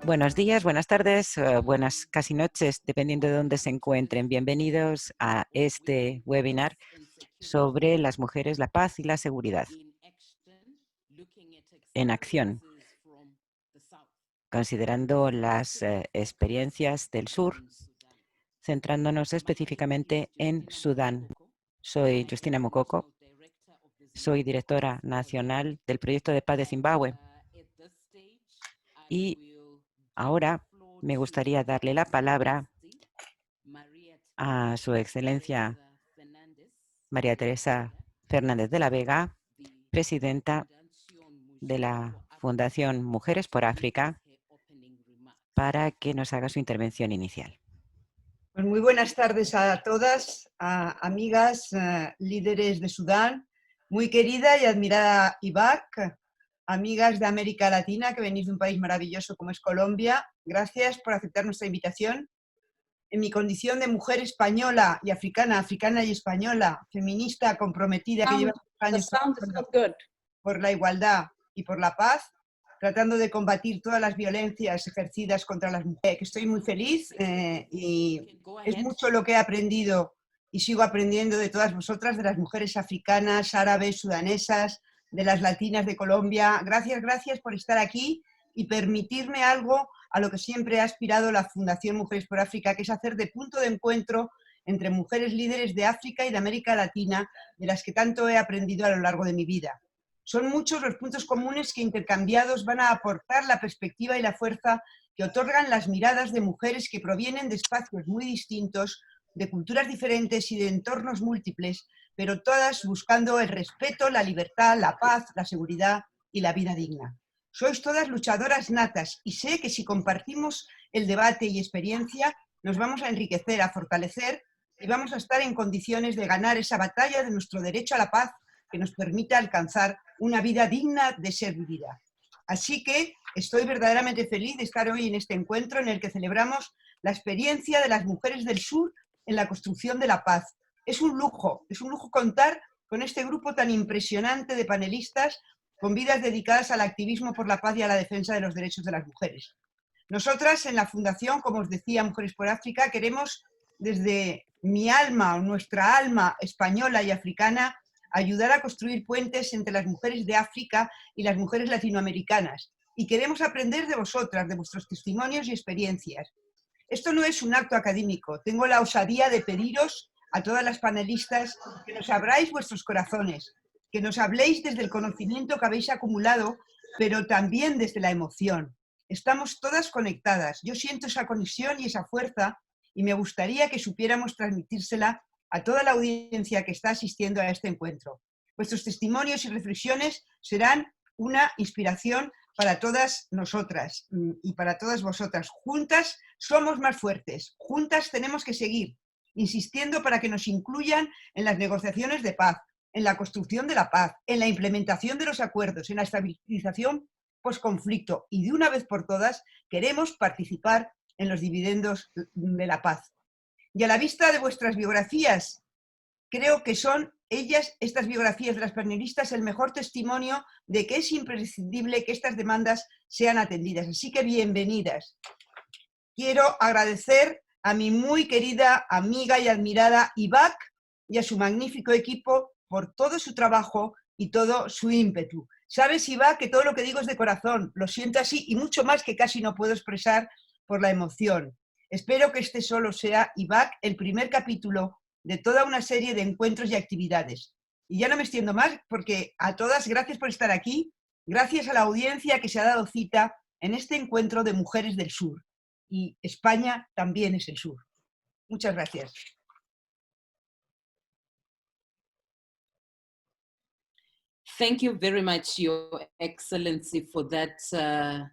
Buenos días, buenas tardes, buenas casi noches, dependiendo de dónde se encuentren. Bienvenidos a este webinar sobre las mujeres, la paz y la seguridad en acción, considerando las experiencias del sur, centrándonos específicamente en Sudán. Soy Justina Mukoko, soy directora nacional del Proyecto de Paz de Zimbabue y ahora me gustaría darle la palabra a Su Excelencia María Teresa Fernández de la Vega, presidenta de la Fundación Mujeres por África, para que nos haga su intervención inicial. Pues muy buenas tardes a todas, amigas, líderes de Sudán, muy querida y admirada IBAC, amigas de América Latina que venís de un país maravilloso como es Colombia. Gracias por aceptar nuestra invitación. En mi condición de mujer española y africana y española, feminista comprometida que lleva años por la igualdad y por la paz, tratando de combatir todas las violencias ejercidas contra las mujeres, que estoy muy feliz y es mucho lo que he aprendido y sigo aprendiendo de todas vosotras, de las mujeres africanas, árabes, sudanesas, de las latinas de Colombia. Gracias, gracias por estar aquí y permitirme algo a lo que siempre ha aspirado la Fundación Mujeres por África, que es hacer de punto de encuentro entre mujeres líderes de África y de América Latina, de las que tanto he aprendido a lo largo de mi vida. Son muchos los puntos comunes que intercambiados van a aportar la perspectiva y la fuerza que otorgan las miradas de mujeres que provienen de espacios muy distintos, de culturas diferentes y de entornos múltiples, pero todas buscando el respeto, la libertad, la paz, la seguridad y la vida digna. Sois todas luchadoras natas y sé que si compartimos el debate y experiencia nos vamos a enriquecer, a fortalecer y vamos a estar en condiciones de ganar esa batalla de nuestro derecho a la paz que nos permita alcanzar una vida digna de ser vivida. Así que estoy verdaderamente feliz de estar hoy en este encuentro en el que celebramos la experiencia de las mujeres del sur en la construcción de la paz. Es un lujo contar con este grupo tan impresionante de panelistas con vidas dedicadas al activismo por la paz y a la defensa de los derechos de las mujeres. Nosotras en la Fundación, como os decía, Mujeres por África, queremos desde mi alma, nuestra alma española y africana, ayudar a construir puentes entre las mujeres de África y las mujeres latinoamericanas. Y queremos aprender de vosotras, de vuestros testimonios y experiencias. Esto no es un acto académico. Tengo la osadía de pediros a todas las panelistas que nos abráis vuestros corazones, que nos habléis desde el conocimiento que habéis acumulado, pero también desde la emoción. Estamos todas conectadas. Yo siento esa conexión y esa fuerza y me gustaría que supiéramos transmitírsela a toda la audiencia que está asistiendo a este encuentro. Vuestros testimonios y reflexiones serán una inspiración para todas nosotras y para todas vosotras. Juntas somos más fuertes, juntas tenemos que seguir insistiendo para que nos incluyan en las negociaciones de paz, en la construcción de la paz, en la implementación de los acuerdos, en la estabilización post-conflicto y de una vez por todas queremos participar en los dividendos de la paz. Y a la vista de vuestras biografías, creo que son ellas, estas biografías de las panelistas, el mejor testimonio de que es imprescindible que estas demandas sean atendidas. Así que bienvenidas. Quiero agradecer a mi muy querida amiga y admirada IBAC y a su magnífico equipo por todo su trabajo y todo su ímpetu. Sabes, IBAC, que todo lo que digo es de corazón, lo siento así y mucho más que casi no puedo expresar por la emoción. Espero que este solo sea, IBAC, el primer capítulo de toda una serie de encuentros y actividades. Y ya no me extiendo más porque a todas, gracias por estar aquí, gracias a la audiencia que se ha dado cita en este encuentro de mujeres del sur. Y España también es el sur. Muchas gracias. Thank you very much, Your Excellency, for that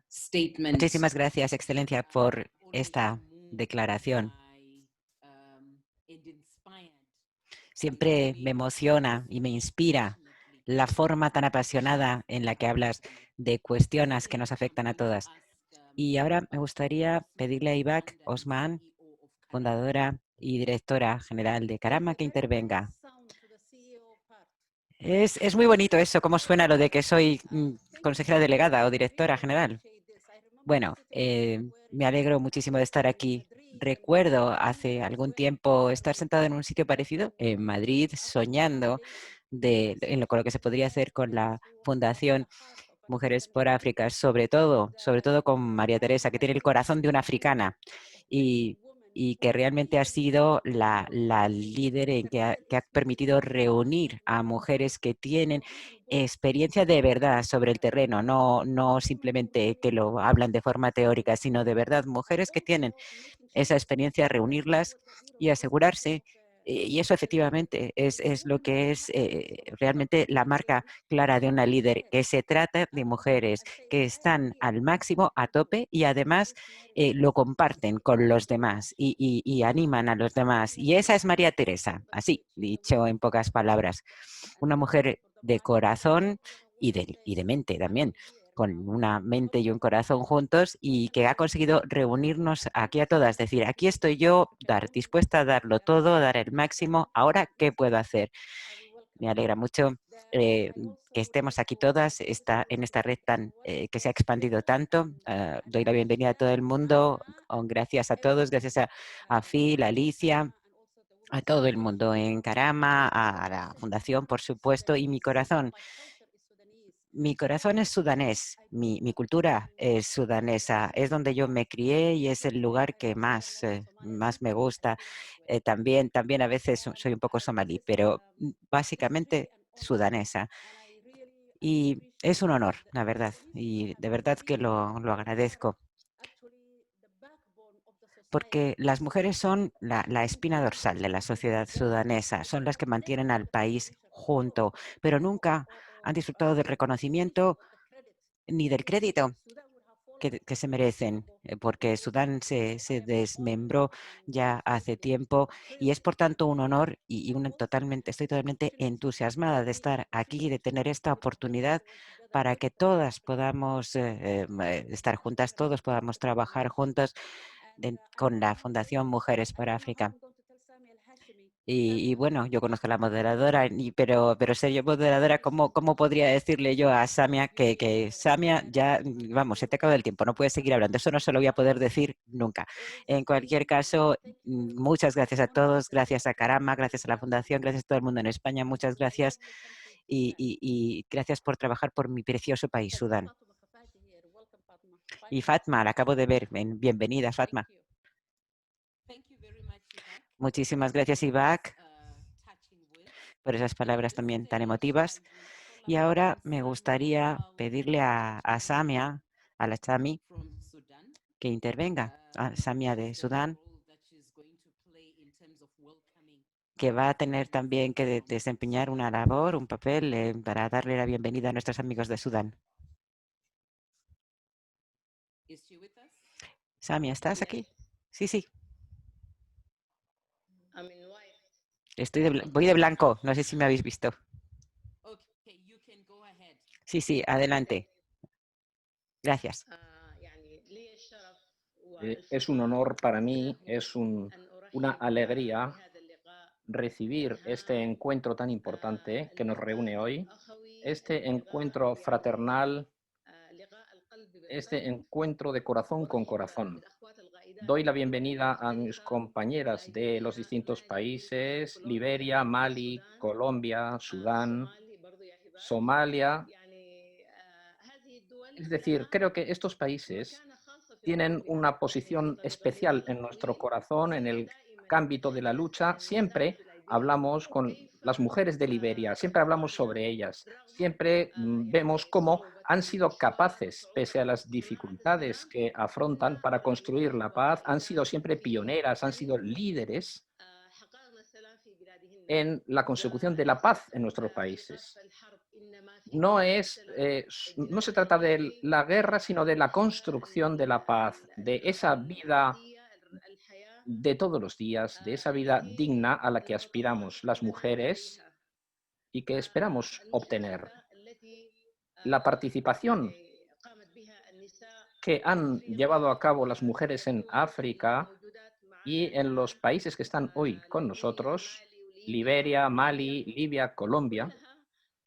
statement. Muchísimas gracias, Excelencia, por esta declaración. Siempre me emociona y me inspira la forma tan apasionada en la que hablas de cuestiones que nos afectan a todas. Y ahora me gustaría pedirle a IBAC Osman, fundadora y directora general de Karama, que intervenga. Es muy bonito eso, cómo suena lo de que soy consejera delegada o directora general. Bueno, me alegro muchísimo de estar aquí. Recuerdo hace algún tiempo estar sentado en un sitio parecido, en Madrid, soñando con lo que se podría hacer con la Fundación Mujeres por África, sobre todo con María Teresa, que tiene el corazón de una africana y, y que realmente ha sido la líder que ha permitido reunir a mujeres que tienen experiencia de verdad sobre el terreno, no simplemente que lo hablan de forma teórica, sino de verdad, mujeres que tienen esa experiencia, reunirlas y asegurarse. Y eso efectivamente es lo que es realmente la marca clara de una líder, que se trata de mujeres que están al máximo, a tope y además lo comparten con los demás y animan a los demás. Y esa es María Teresa, así dicho en pocas palabras. Una mujer de corazón y de mente también, con una mente y un corazón juntos y que ha conseguido reunirnos aquí a todas, decir, aquí estoy yo, dispuesta a darlo todo, dar el máximo, ahora, ¿qué puedo hacer? Me alegra mucho que estemos aquí todas en esta red que se ha expandido tanto. Doy la bienvenida a todo el mundo, gracias a todos, gracias a Phil, a Alicia, a todo el mundo en Karama, a la fundación, por supuesto, y mi corazón. Mi corazón es sudanés, mi cultura es sudanesa, es donde yo me crié y es el lugar que más me gusta. También a veces soy un poco somalí, pero básicamente sudanesa. Y es un honor, la verdad, y de verdad que lo agradezco, porque las mujeres son la espina dorsal de la sociedad sudanesa, son las que mantienen al país junto, pero nunca han disfrutado del reconocimiento ni del crédito que se merecen, porque Sudán se desmembró ya hace tiempo y es por tanto un honor estoy totalmente entusiasmada de estar aquí, de tener esta oportunidad para que todas podamos estar juntas, todos podamos trabajar juntos con la Fundación Mujeres para África. Y bueno, yo conozco a la moderadora, pero ser yo moderadora, ¿cómo podría decirle yo a Samia que Samia ya, vamos, se te acaba el tiempo, no puedes seguir hablando? Eso no se lo voy a poder decir nunca. En cualquier caso, muchas gracias a todos, gracias a Karama, gracias a la Fundación, gracias a todo el mundo en España, muchas gracias y gracias por trabajar por mi precioso país, Sudán. Y Fatma, la acabo de ver, bienvenida Fatma. Muchísimas gracias, Ibak, por esas palabras también tan emotivas. Y ahora me gustaría pedirle a Samia, a la Chami, que intervenga, a Samia de Sudán, que va a tener también que desempeñar una labor, un papel para darle la bienvenida a nuestros amigos de Sudán. Samia, ¿estás aquí? Sí, sí. Voy de blanco, no sé si me habéis visto. Sí, sí, adelante. Gracias. Es un honor para mí, una alegría recibir este encuentro tan importante que nos reúne hoy, este encuentro fraternal, este encuentro de corazón con corazón. Doy la bienvenida a mis compañeras de los distintos países, Liberia, Mali, Colombia, Sudán, Somalia. Es decir, creo que estos países tienen una posición especial en nuestro corazón, en el ámbito de la lucha. Siempre hablamos con las mujeres de Liberia, siempre hablamos sobre ellas, siempre vemos cómo han sido capaces, pese a las dificultades que afrontan para construir la paz, han sido siempre pioneras, han sido líderes en la consecución de la paz en nuestros países. No se trata de la guerra, sino de la construcción de la paz, de esa vida de todos los días, de esa vida digna a la que aspiramos las mujeres y que esperamos obtener. La participación que han llevado a cabo las mujeres en África y en los países que están hoy con nosotros, Liberia, Mali, Libia, Colombia,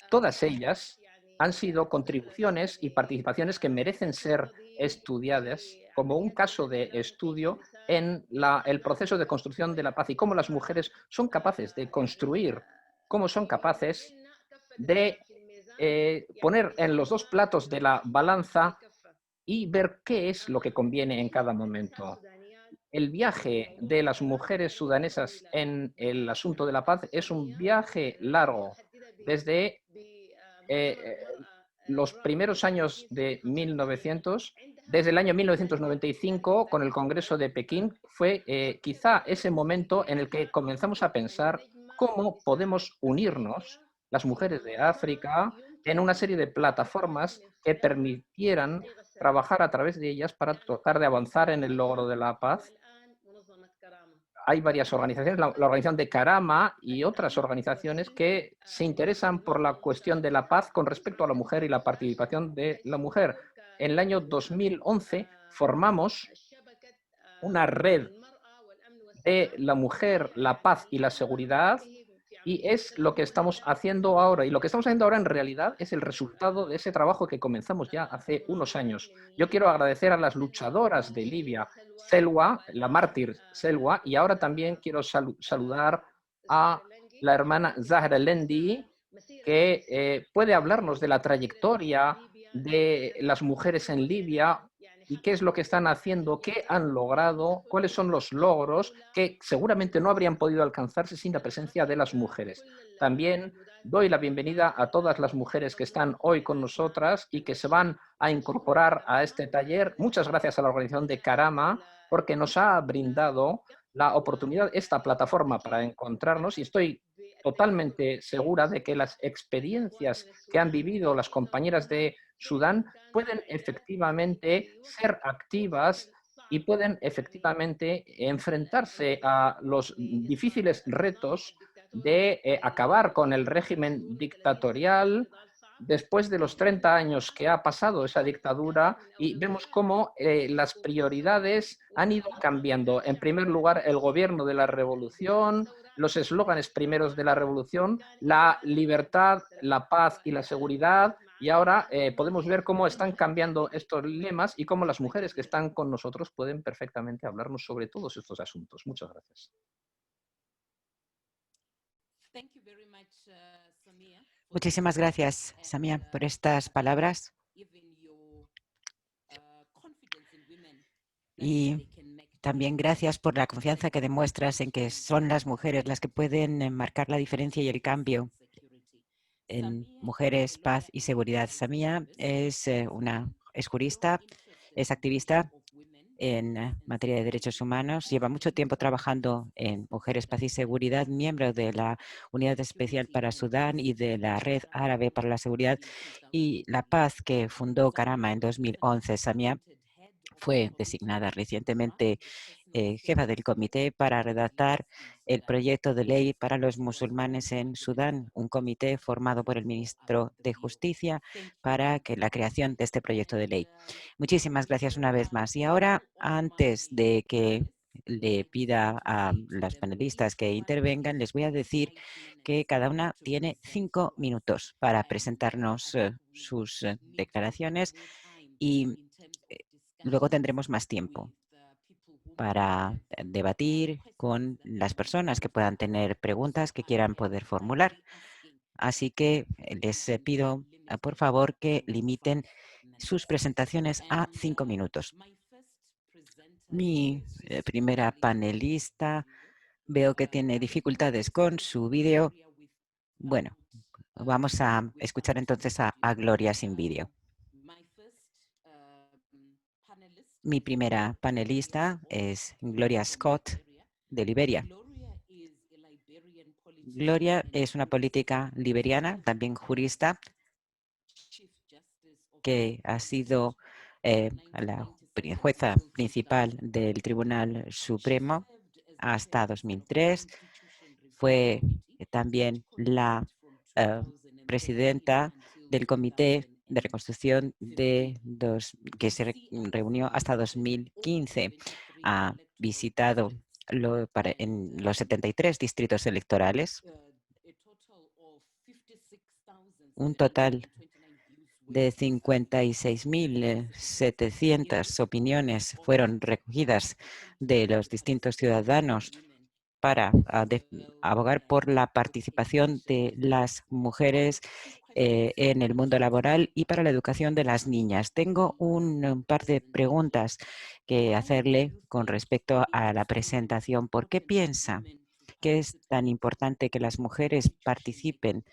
todas ellas han sido contribuciones y participaciones que merecen ser estudiadas como un caso de estudio en el proceso de construcción de la paz y cómo las mujeres son capaces de construir, cómo son capaces de poner en los dos platos de la balanza y ver qué es lo que conviene en cada momento. El viaje de las mujeres sudanesas en el asunto de la paz es un viaje largo, desde eh, los primeros años de 1900, desde el año 1995, con el Congreso de Pekín, fue quizá ese momento en el que comenzamos a pensar cómo podemos unirnos, las mujeres de África, en una serie de plataformas que permitieran trabajar a través de ellas para tratar de avanzar en el logro de la paz. Hay varias organizaciones, la organización de Karama y otras organizaciones que se interesan por la cuestión de la paz con respecto a la mujer y la participación de la mujer. En el año 2011 formamos una red de la mujer, la paz y la seguridad, y es lo que estamos haciendo ahora. Y lo que estamos haciendo ahora en realidad es el resultado de ese trabajo que comenzamos ya hace unos años. Yo quiero agradecer a las luchadoras de Libia, Selwa, la mártir Selwa, y ahora también quiero saludar a la hermana Zahra Lendi, que puede hablarnos de la trayectoria de las mujeres en Libia y qué es lo que están haciendo, qué han logrado, cuáles son los logros que seguramente no habrían podido alcanzarse sin la presencia de las mujeres. También doy la bienvenida a todas las mujeres que están hoy con nosotras y que se van a incorporar a este taller. Muchas gracias a la organización de Karama porque nos ha brindado la oportunidad, esta plataforma para encontrarnos, y estoy totalmente segura de que las experiencias que han vivido las compañeras de Sudán pueden efectivamente ser activas y pueden efectivamente enfrentarse a los difíciles retos de acabar con el régimen dictatorial después de los 30 años que ha pasado esa dictadura, y vemos cómo las prioridades han ido cambiando. En primer lugar, el gobierno de la revolución, los eslóganes primeros de la revolución, la libertad, la paz y la seguridad, y ahora podemos ver cómo están cambiando estos lemas y cómo las mujeres que están con nosotros pueden perfectamente hablarnos sobre todos estos asuntos. Muchas gracias. Muchísimas gracias, Samia, por estas palabras. Y también gracias por la confianza que demuestras en que son las mujeres las que pueden marcar la diferencia y el cambio en mujeres, paz y seguridad. Samia es es jurista, es activista en materia de derechos humanos. Lleva mucho tiempo trabajando en mujeres, paz y seguridad, miembro de la Unidad Especial para Sudán y de la Red Árabe para la Seguridad y la Paz que fundó Karama en 2011. Samia fue designada recientemente jefa del comité para redactar el proyecto de ley para los musulmanes en Sudán, un comité formado por el ministro de Justicia para la creación de este proyecto de ley. Muchísimas gracias una vez más. Y ahora, antes de que le pida a las panelistas que intervengan, les voy a decir que cada una tiene 5 minutos para presentarnos sus declaraciones y luego tendremos más tiempo para debatir con las personas que puedan tener preguntas que quieran poder formular. Así que les pido, por favor, que limiten sus presentaciones a 5 minutos. Mi primera panelista veo que tiene dificultades con su vídeo. Bueno, vamos a escuchar entonces a Gloria sin vídeo. Mi primera panelista es Gloria Scott de Liberia. Gloria es una política liberiana, también jurista, que ha sido la jueza principal del Tribunal Supremo hasta 2003. Fue también la presidenta del Comité de Reconstrucción que se reunió hasta 2015. Ha visitado en los 73 distritos electorales un total de 56.700 opiniones fueron recogidas de los distintos ciudadanos para abogar por la participación de las mujeres en el mundo laboral y para la educación de las niñas. Tengo un par de preguntas que hacerle con respecto a la presentación. ¿Por qué piensa que es tan importante que las mujeres participen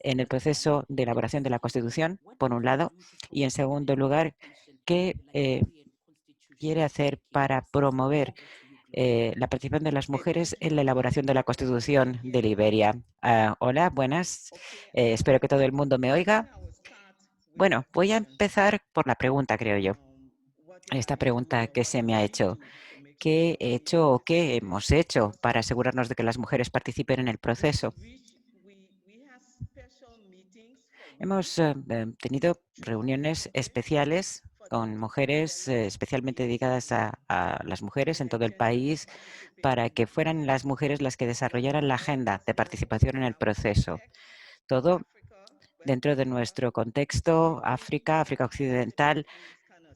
en el proceso de elaboración de la Constitución, por un lado? Y en segundo lugar, ¿qué quiere hacer para promover la participación de las mujeres en la elaboración de la Constitución de Liberia? Hola, buenas. Espero que todo el mundo me oiga. Bueno, voy a empezar por la pregunta, creo yo. Esta pregunta que se me ha hecho. ¿Qué he hecho o qué hemos hecho para asegurarnos de que las mujeres participen en el proceso? Hemos tenido reuniones especiales con mujeres especialmente dedicadas a las mujeres en todo el país para que fueran las mujeres las que desarrollaran la agenda de participación en el proceso. Todo dentro de nuestro contexto, África, África Occidental,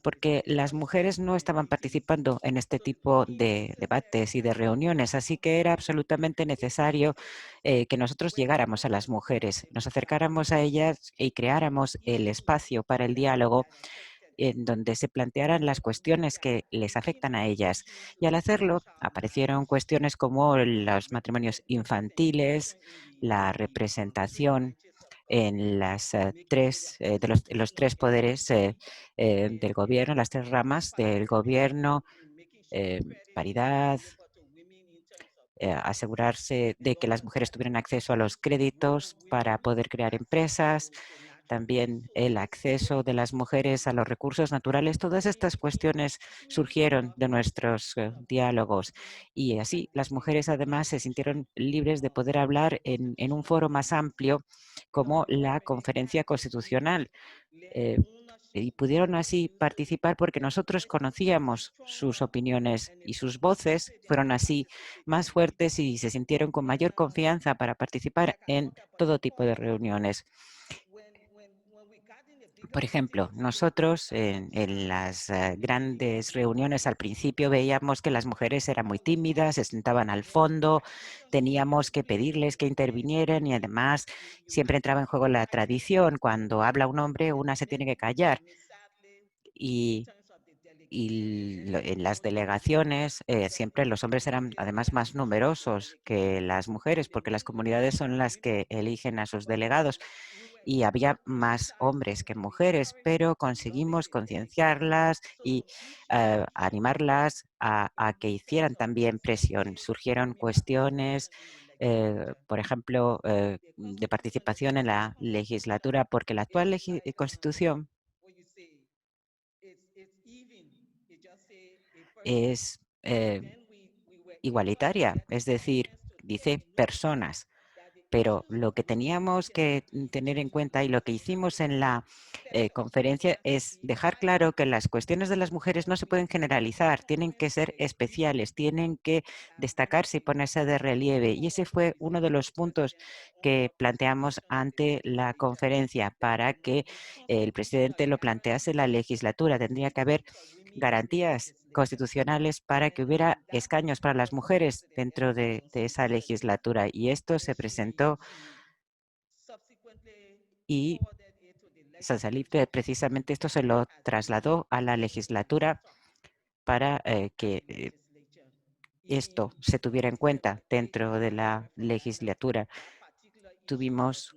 porque las mujeres no estaban participando en este tipo de debates y de reuniones, así que era absolutamente necesario que nosotros llegáramos a las mujeres, nos acercáramos a ellas y creáramos el espacio para el diálogo en donde se plantearan las cuestiones que les afectan a ellas. Y al hacerlo, aparecieron cuestiones como los matrimonios infantiles, la representación en las los tres poderes del gobierno, las tres ramas del gobierno, eh, paridad, asegurarse de que las mujeres tuvieran acceso a los créditos para poder crear empresas, también el acceso de las mujeres a los recursos naturales. Todas estas cuestiones surgieron de nuestros diálogos y así las mujeres además se sintieron libres de poder hablar en un foro más amplio como la Conferencia Constitucional. eh, y pudieron así participar porque nosotros conocíamos sus opiniones y sus voces fueron así más fuertes y se sintieron con mayor confianza para participar en todo tipo de reuniones. Por ejemplo, nosotros en las grandes reuniones al principio veíamos que las mujeres eran muy tímidas, se sentaban al fondo, teníamos que pedirles que intervinieran y además siempre entraba en juego la tradición. Cuando habla un hombre, una se tiene que callar. Y, en las delegaciones siempre los hombres eran además más numerosos que las mujeres porque las comunidades son las que eligen a sus delegados y había más hombres que mujeres, pero conseguimos concienciarlas y animarlas a que hicieran también presión. Surgieron cuestiones, por ejemplo, de participación en la legislatura, porque la actual constitución es igualitaria, es decir, dice personas. Pero lo que teníamos que tener en cuenta y lo que hicimos en la conferencia es dejar claro que las cuestiones de las mujeres no se pueden generalizar, tienen que ser especiales, tienen que destacarse y ponerse de relieve. Y ese fue uno de los puntos que planteamos ante la conferencia para que el presidente lo plantease en la legislatura. Tendría que haber garantías constitucionales para que hubiera escaños para las mujeres dentro de esa legislatura. Y esto se presentó y Salif precisamente esto se lo trasladó a la legislatura para que esto se tuviera en cuenta dentro de la legislatura. Tuvimos,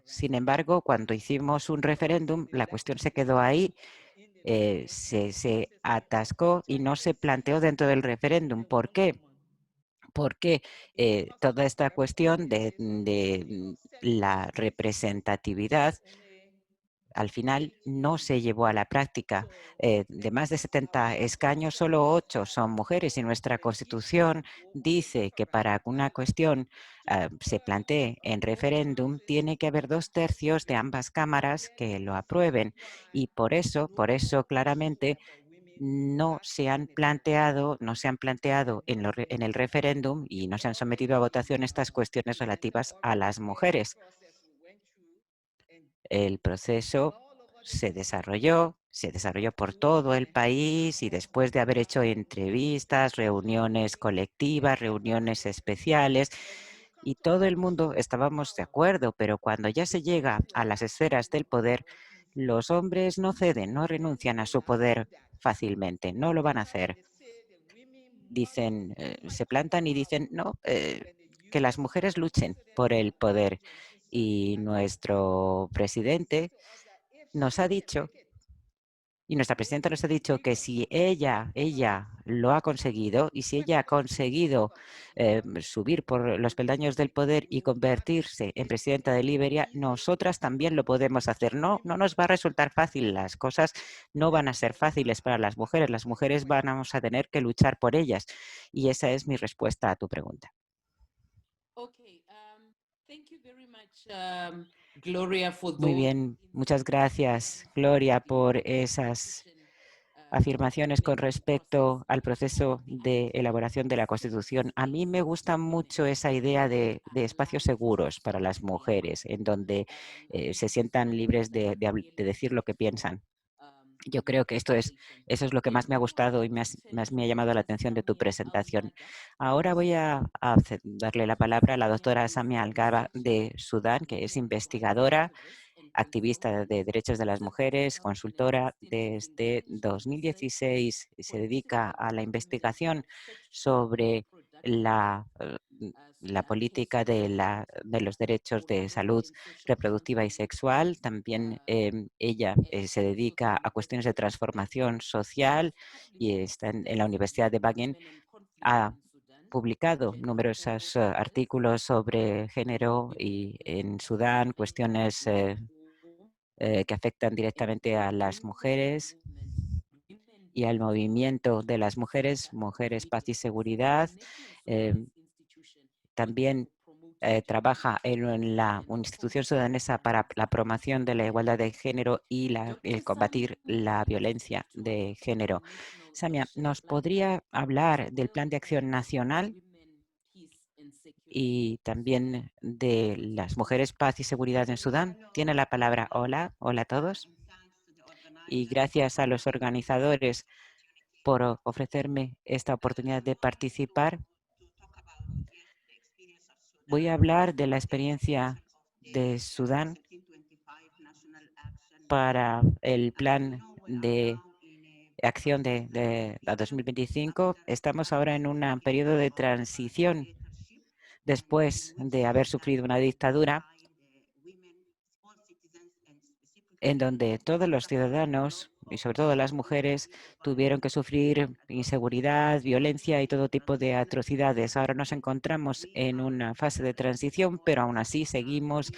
sin embargo, cuando hicimos un referéndum, la cuestión se quedó ahí, se atascó y no se planteó dentro del referéndum. ¿Por qué? Porque toda esta cuestión de la representatividad al final no se llevó a la práctica. De más de 70 escaños, solo 8 son mujeres y nuestra Constitución dice que para que una cuestión se plantee en referéndum, tiene que haber 2/3 de ambas cámaras que lo aprueben. Y por eso claramente no se han planteado en el referéndum y no se han sometido a votación estas cuestiones relativas a las mujeres. El proceso se desarrolló por todo el país y después de haber hecho entrevistas, reuniones colectivas, reuniones especiales, y todo el mundo estábamos de acuerdo, pero cuando ya se llega a las esferas del poder, los hombres no ceden, no renuncian a su poder fácilmente, no lo van a hacer. Dicen, se plantan y dicen, no, que las mujeres luchen por el poder. Y nuestro presidente nos ha dicho, y nuestra presidenta nos ha dicho que si ella lo ha conseguido y si ella ha conseguido subir por los peldaños del poder y convertirse en presidenta de Liberia, nosotras también lo podemos hacer. No, no nos va a resultar fácil. Las cosas no van a ser fáciles para las mujeres. Las mujeres vamos a tener que luchar por ellas. Y esa es mi respuesta a tu pregunta. Okay, thank you very much, Gloria, for Muy those bien, muchas gracias, Gloria, por esas afirmaciones con respecto al proceso de elaboración de la Constitución. A mí me gusta mucho esa idea de espacios seguros para las mujeres, en donde se sientan libres de decir lo que piensan. Yo creo que eso es lo que más me ha gustado y más me ha llamado la atención de tu presentación. Ahora voy a darle la palabra a la doctora Samia Algaba de Sudán, que es investigadora, activista de derechos de las mujeres, consultora. Desde 2016 se dedica a la investigación sobre la política de los derechos de salud reproductiva y sexual. También ella se dedica a cuestiones de transformación social y está en la Universidad de Wageningen. Ha publicado numerosos artículos sobre género y en Sudán, cuestiones que afectan directamente a las mujeres y al movimiento de las mujeres, Mujeres, Paz y Seguridad. Eh, También trabaja en la institución sudanesa para la promoción de la igualdad de género y el combatir la violencia de género. Samia, ¿nos podría hablar del Plan de Acción Nacional y también de las mujeres, paz y seguridad en Sudán? Tiene la palabra. Hola, hola a todos. Y gracias a los organizadores por ofrecerme esta oportunidad de participar. Voy a hablar de la experiencia de Sudán para el plan de acción de a 2025. Estamos ahora en un periodo de transición después de haber sufrido una dictadura en donde todos los ciudadanos, y sobre todo las mujeres, tuvieron que sufrir inseguridad, violencia y todo tipo de atrocidades. Ahora nos encontramos en una fase de transición, pero aún así seguimos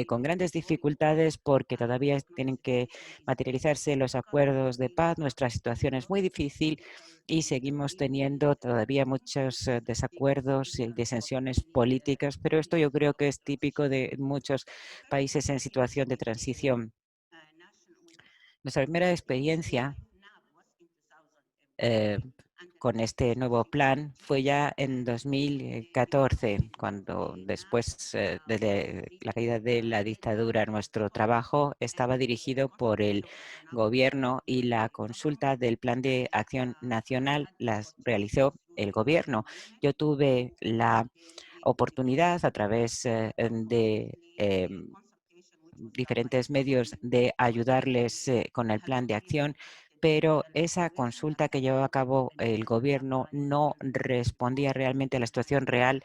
con grandes dificultades porque todavía tienen que materializarse los acuerdos de paz. Nuestra situación es muy difícil y seguimos teniendo todavía muchos desacuerdos y disensiones políticas, pero esto yo creo que es típico de muchos países en situación de transición. Nuestra primera experiencia eh, con este nuevo plan fue ya en 2014, cuando después de la caída de la dictadura, nuestro trabajo estaba dirigido por el gobierno y la consulta del Plan de Acción Nacional las realizó el gobierno. Yo tuve la oportunidad a través de diferentes medios de ayudarles con el plan de acción, pero esa consulta que llevó a cabo el gobierno no respondía realmente a la situación real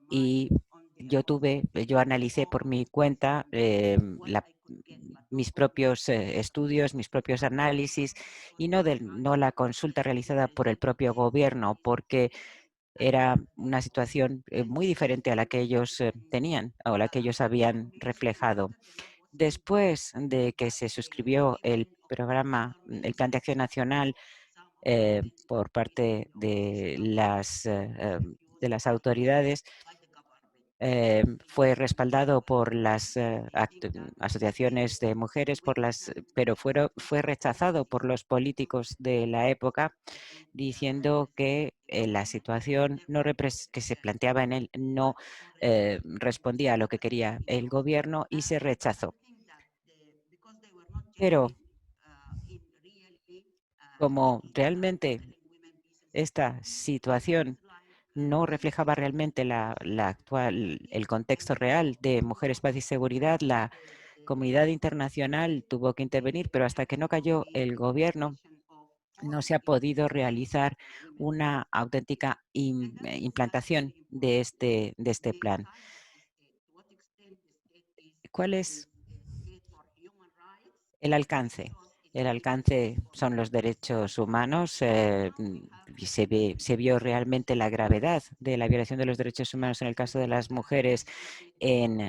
y yo analicé por mi cuenta mis propios estudios, mis propios análisis y no la consulta realizada por el propio gobierno, porque era una situación muy diferente a la que ellos tenían o a la que ellos habían reflejado. Después de que se suscribió el programa, el Plan de Acción Nacional por parte de las autoridades, fue respaldado por las asociaciones de mujeres, pero fue rechazado por los políticos de la época, diciendo que la situación que se planteaba en él no respondía a lo que quería el gobierno y se rechazó. Pero como realmente esta situación no reflejaba realmente el contexto real de mujeres, paz y seguridad, la comunidad internacional tuvo que intervenir, pero hasta que no cayó el gobierno, no se ha podido realizar una auténtica implantación de este plan. ¿Cuál es el alcance? El alcance son los derechos humanos. Y se vio realmente la gravedad de la violación de los derechos humanos en el caso de las mujeres en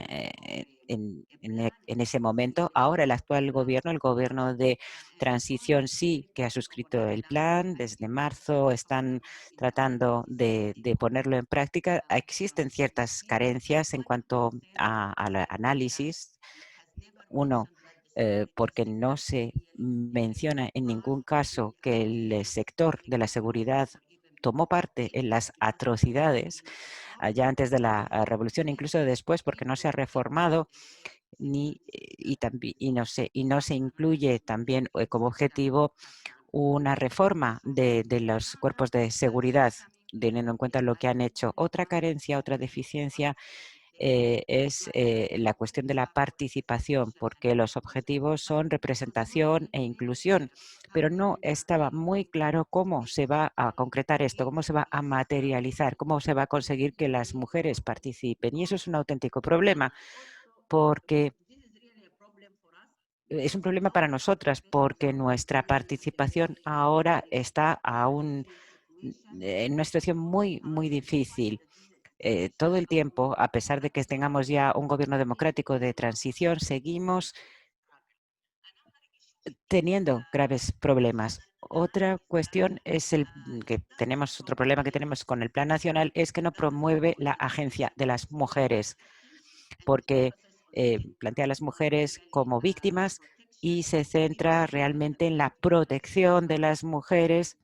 ese momento. Ahora el actual gobierno, el gobierno de transición, sí que ha suscrito el plan. Desde marzo están tratando de ponerlo en práctica. Existen ciertas carencias en cuanto al análisis. Uno, porque no se menciona en ningún caso que el sector de la seguridad tomó parte en las atrocidades allá antes de la revolución, incluso después, porque no se ha reformado y no se incluye también como objetivo una reforma de los cuerpos de seguridad, teniendo en cuenta lo que han hecho. Otra carencia, otra deficiencia es la cuestión de la participación, porque los objetivos son representación e inclusión, pero no estaba muy claro cómo se va a concretar esto, cómo se va a materializar, cómo se va a conseguir que las mujeres participen. Y eso es un auténtico problema, porque es un problema para nosotras, porque nuestra participación ahora está en una situación muy, muy difícil. Todo el tiempo, a pesar de que tengamos ya un gobierno democrático de transición, seguimos teniendo graves problemas. Otra cuestión es otro problema que tenemos con el Plan Nacional es que no promueve la agencia de las mujeres, porque plantea a las mujeres como víctimas y se centra realmente en la protección de las mujeres,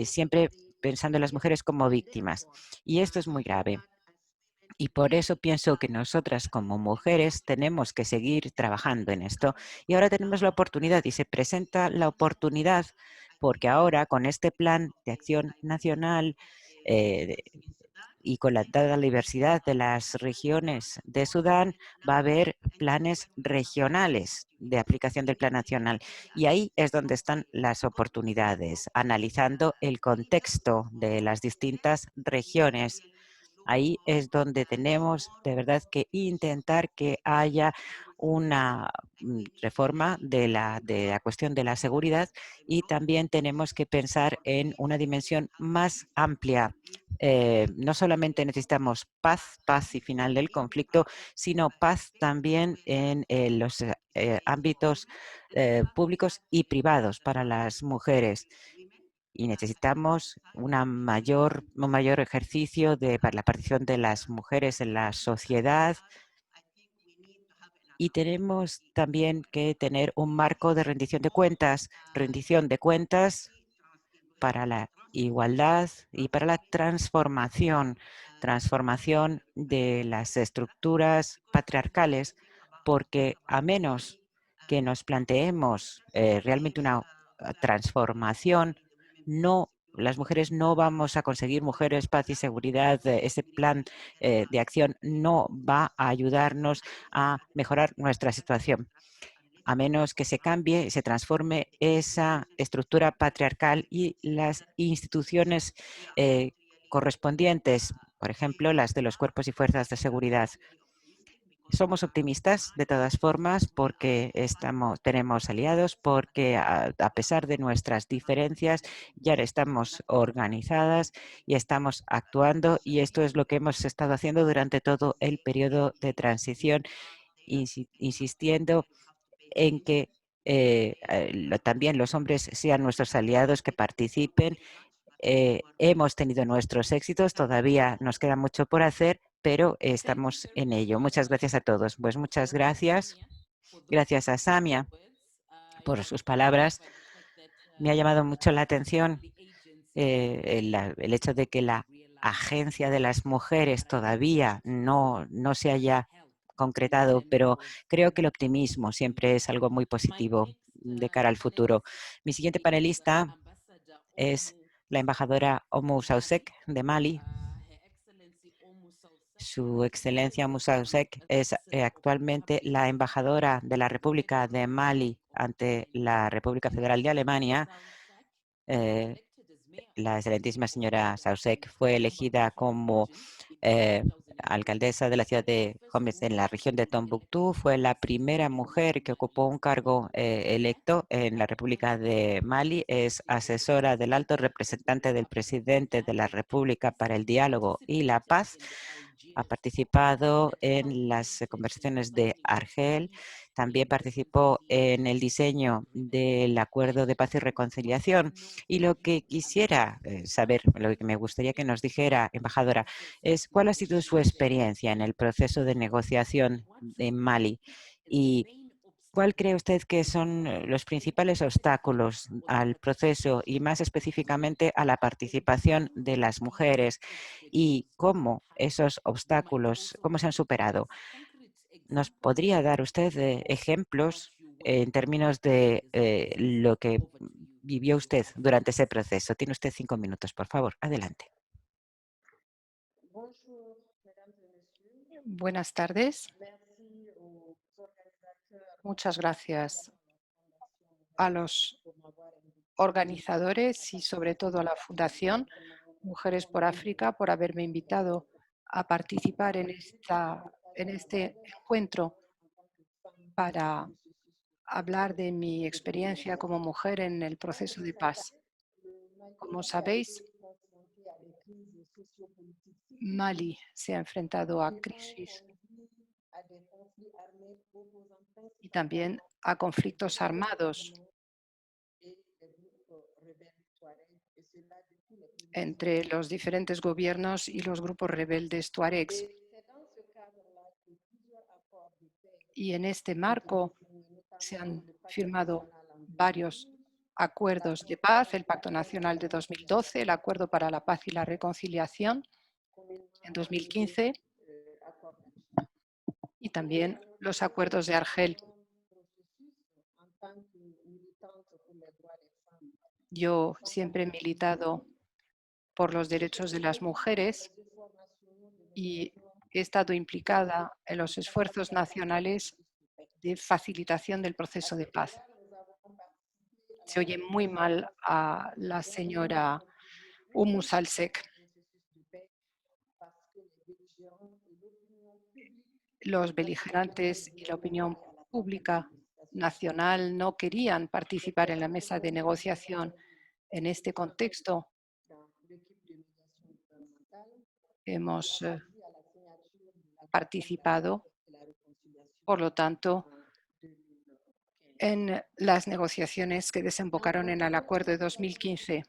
siempre pensando en las mujeres como víctimas. Y esto es muy grave. Y por eso pienso que nosotras como mujeres tenemos que seguir trabajando en esto. Y ahora tenemos la oportunidad y se presenta la oportunidad porque ahora con este plan de acción nacional y con la dada diversidad de las regiones de Sudán, va a haber planes regionales de aplicación del plan nacional. Y ahí es donde están las oportunidades, analizando el contexto de las distintas regiones. Ahí es donde tenemos de verdad que intentar que haya una reforma de la cuestión de la seguridad y también tenemos que pensar en una dimensión más amplia. No solamente necesitamos paz y final del conflicto, sino paz también en los ámbitos públicos y privados para las mujeres y necesitamos un mayor ejercicio para la participación de las mujeres en la sociedad y tenemos también que tener un marco de rendición de cuentas para la igualdad y para la transformación de las estructuras patriarcales, porque a menos que nos planteemos realmente una transformación, las mujeres no vamos a conseguir mujeres, paz y seguridad. Ese plan de acción no va a ayudarnos a mejorar nuestra situación a menos que se cambie, se transforme esa estructura patriarcal y las instituciones correspondientes, por ejemplo, las de los cuerpos y fuerzas de seguridad. Somos optimistas de todas formas porque tenemos aliados, porque a pesar de nuestras diferencias ya estamos organizadas y estamos actuando y esto es lo que hemos estado haciendo durante todo el periodo de transición, insistiendo en que también los hombres sean nuestros aliados, que participen. Hemos tenido nuestros éxitos, todavía nos queda mucho por hacer, pero estamos en ello. Muchas gracias a todos. Pues muchas gracias. Gracias a Samia por sus palabras. Me ha llamado mucho la atención el hecho de que la agencia de las mujeres todavía no se haya concretado, pero creo que el optimismo siempre es algo muy positivo de cara al futuro. Mi siguiente panelista es la embajadora Oumou Sousek de Mali. Su excelencia Oumou Sousek es actualmente la embajadora de la República de Mali ante la República Federal de Alemania. La excelentísima señora Sousek fue elegida como alcaldesa de la ciudad de Homs en la región de Tombuctú. Fue la primera mujer que ocupó un cargo electo en la República de Mali. Es asesora del alto representante del presidente de la República para el Diálogo y la Paz. Ha participado en las conversaciones de Argel. También participó en el diseño del Acuerdo de Paz y Reconciliación. Y lo que quisiera saber, lo que me gustaría que nos dijera, embajadora, es cuál ha sido su experiencia en el proceso de negociación en Mali y cuál cree usted que son los principales obstáculos al proceso y más específicamente a la participación de las mujeres y cómo esos obstáculos, cómo se han superado. ¿Nos podría dar usted ejemplos en términos de lo que vivió usted durante ese proceso? Tiene usted 5 minutos, por favor. Adelante. Buenas tardes. Muchas gracias a los organizadores y sobre todo a la Fundación Mujeres por África por haberme invitado a participar en este encuentro para hablar de mi experiencia como mujer en el proceso de paz. Como sabéis, Mali se ha enfrentado a crisis y también a conflictos armados entre los diferentes gobiernos y los grupos rebeldes tuaregs. Y en este marco se han firmado varios acuerdos de paz, el Pacto Nacional de 2012, el Acuerdo para la Paz y la Reconciliación en 2015 y también los acuerdos de Argel. Yo siempre he militado por los derechos de las mujeres y he estado implicada en los esfuerzos nacionales de facilitación del proceso de paz. Se oye muy mal a la señora Oumou Sousek. Los beligerantes y la opinión pública nacional no querían participar en la mesa de negociación. En este contexto, hemos participado, por lo tanto, en las negociaciones que desembocaron en el acuerdo de 2015.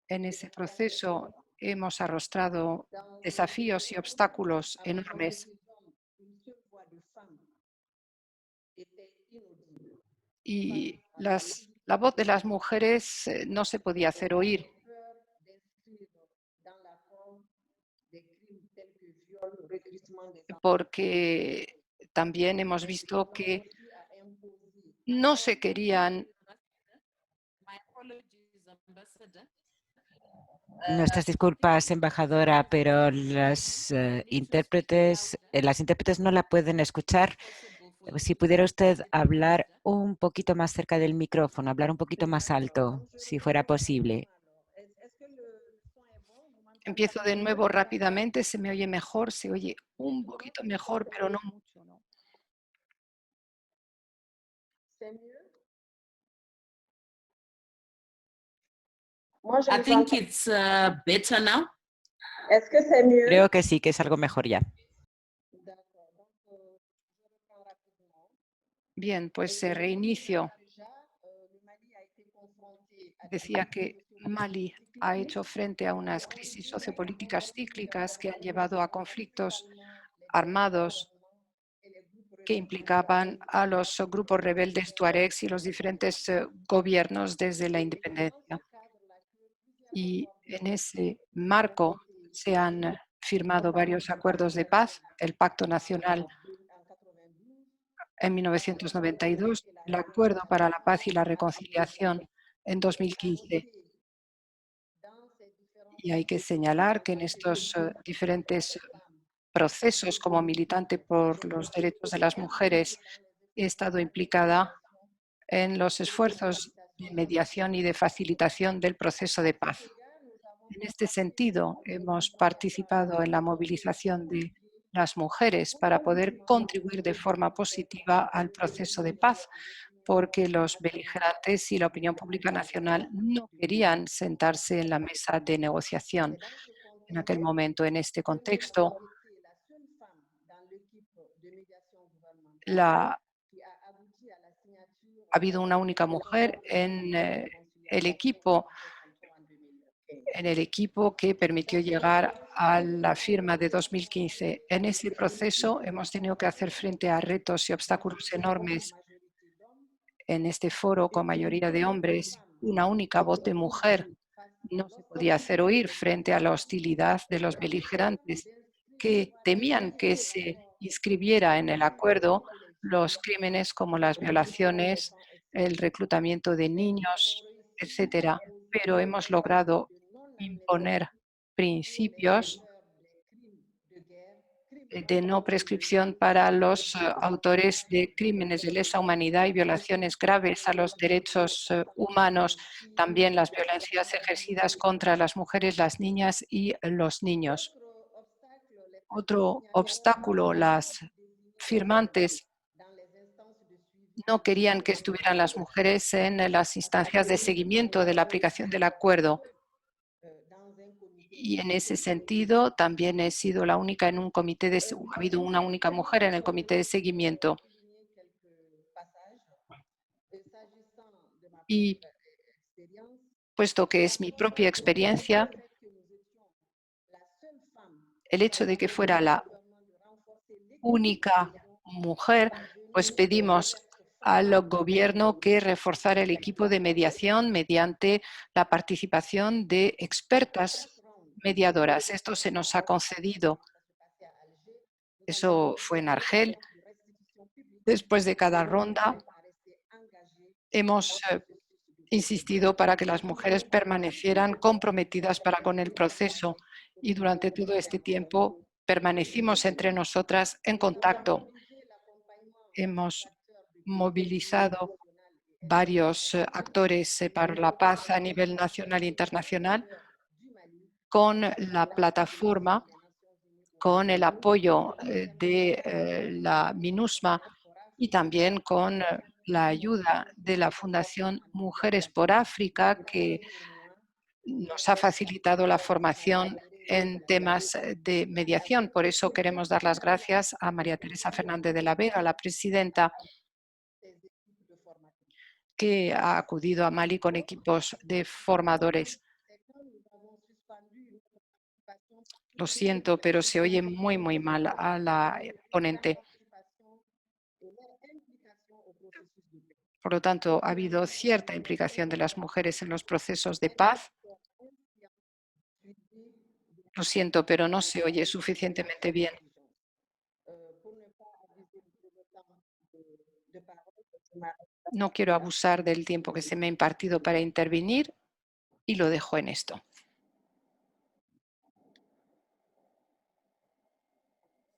En ese proceso hemos arrostrado desafíos y obstáculos enormes. Y la voz de las mujeres no se podía hacer oír. Porque también hemos visto que no se querían. Nuestras disculpas, embajadora, pero las intérpretes no la pueden escuchar. Si pudiera usted hablar un poquito más cerca del micrófono, hablar un poquito más alto, si fuera posible. Empiezo de nuevo rápidamente, se me oye mejor, se oye un poquito mejor, pero no mucho, ¿no? I think it's better now. Creo que sí, que es algo mejor ya. Bien, pues se reinicio. Decía que Mali ha hecho frente a unas crisis sociopolíticas cíclicas que han llevado a conflictos armados que implicaban a los grupos rebeldes tuaregs y los diferentes gobiernos desde la independencia. Y en ese marco se han firmado varios acuerdos de paz, el Pacto Nacional en 1992, el Acuerdo para la Paz y la Reconciliación en 2015. Y hay que señalar que en estos diferentes procesos como militante por los derechos de las mujeres he estado implicada en los esfuerzos de mediación y de facilitación del proceso de paz. En este sentido, hemos participado en la movilización de las mujeres para poder contribuir de forma positiva al proceso de paz, porque los beligerantes y la opinión pública nacional no querían sentarse en la mesa de negociación. En aquel momento, en este contexto, ha habido una única mujer en el equipo que permitió llegar a la firma de 2015. En ese proceso hemos tenido que hacer frente a retos y obstáculos enormes. En este foro, con mayoría de hombres, una única voz de mujer no se podía hacer oír frente a la hostilidad de los beligerantes que temían que se inscribiera en el acuerdo los crímenes como las violaciones, el reclutamiento de niños, etcétera. Pero hemos logrado imponer principios de no prescripción para los autores de crímenes de lesa humanidad y violaciones graves a los derechos humanos, también las violencias ejercidas contra las mujeres, las niñas y los niños. Otro obstáculo, las firmantes no querían que estuvieran las mujeres en las instancias de seguimiento de la aplicación del acuerdo. Y en ese sentido también he sido la única en un comité ha habido una única mujer en el comité de seguimiento. Y puesto que es mi propia experiencia, el hecho de que fuera la única mujer, pues pedimos al gobierno que reforzara el equipo de mediación mediante la participación de expertas mediadoras. Esto se nos ha concedido. Eso fue en Argel. Después de cada ronda, hemos insistido para que las mujeres permanecieran comprometidas para con el proceso y durante todo este tiempo permanecimos entre nosotras en contacto. Hemos movilizado varios actores para la paz a nivel nacional e internacional con la plataforma, con el apoyo de la MINUSMA y también con la ayuda de la Fundación Mujeres por África, que nos ha facilitado la formación en temas de mediación. Por eso queremos dar las gracias a María Teresa Fernández de la Vega, la presidenta, que ha acudido a Mali con equipos de formadores. Lo siento, pero se oye muy, muy mal a la ponente. Por lo tanto, ha habido cierta implicación de las mujeres en los procesos de paz. Lo siento, pero no se oye suficientemente bien. No quiero abusar del tiempo que se me ha impartido para intervenir y lo dejo en esto.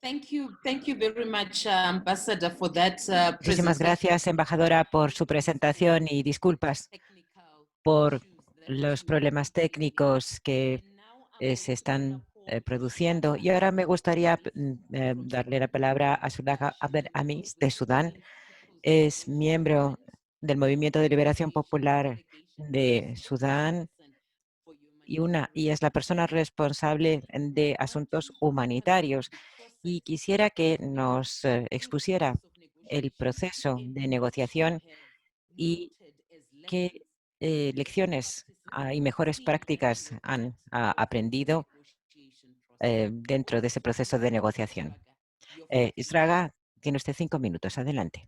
Thank you very much, Ambassador, for that Muchísimas gracias, embajadora, por su presentación y disculpas por los problemas técnicos que se están produciendo. Y ahora me gustaría darle la palabra a Sulaha Abdel Amis de Sudán. Es miembro del Movimiento de Liberación Popular de Sudán y es la persona responsable de asuntos humanitarios. Y quisiera que nos expusiera el proceso de negociación y qué lecciones y mejores prácticas han aprendido dentro de ese proceso de negociación. Israga, tiene usted 5 minutos. Adelante.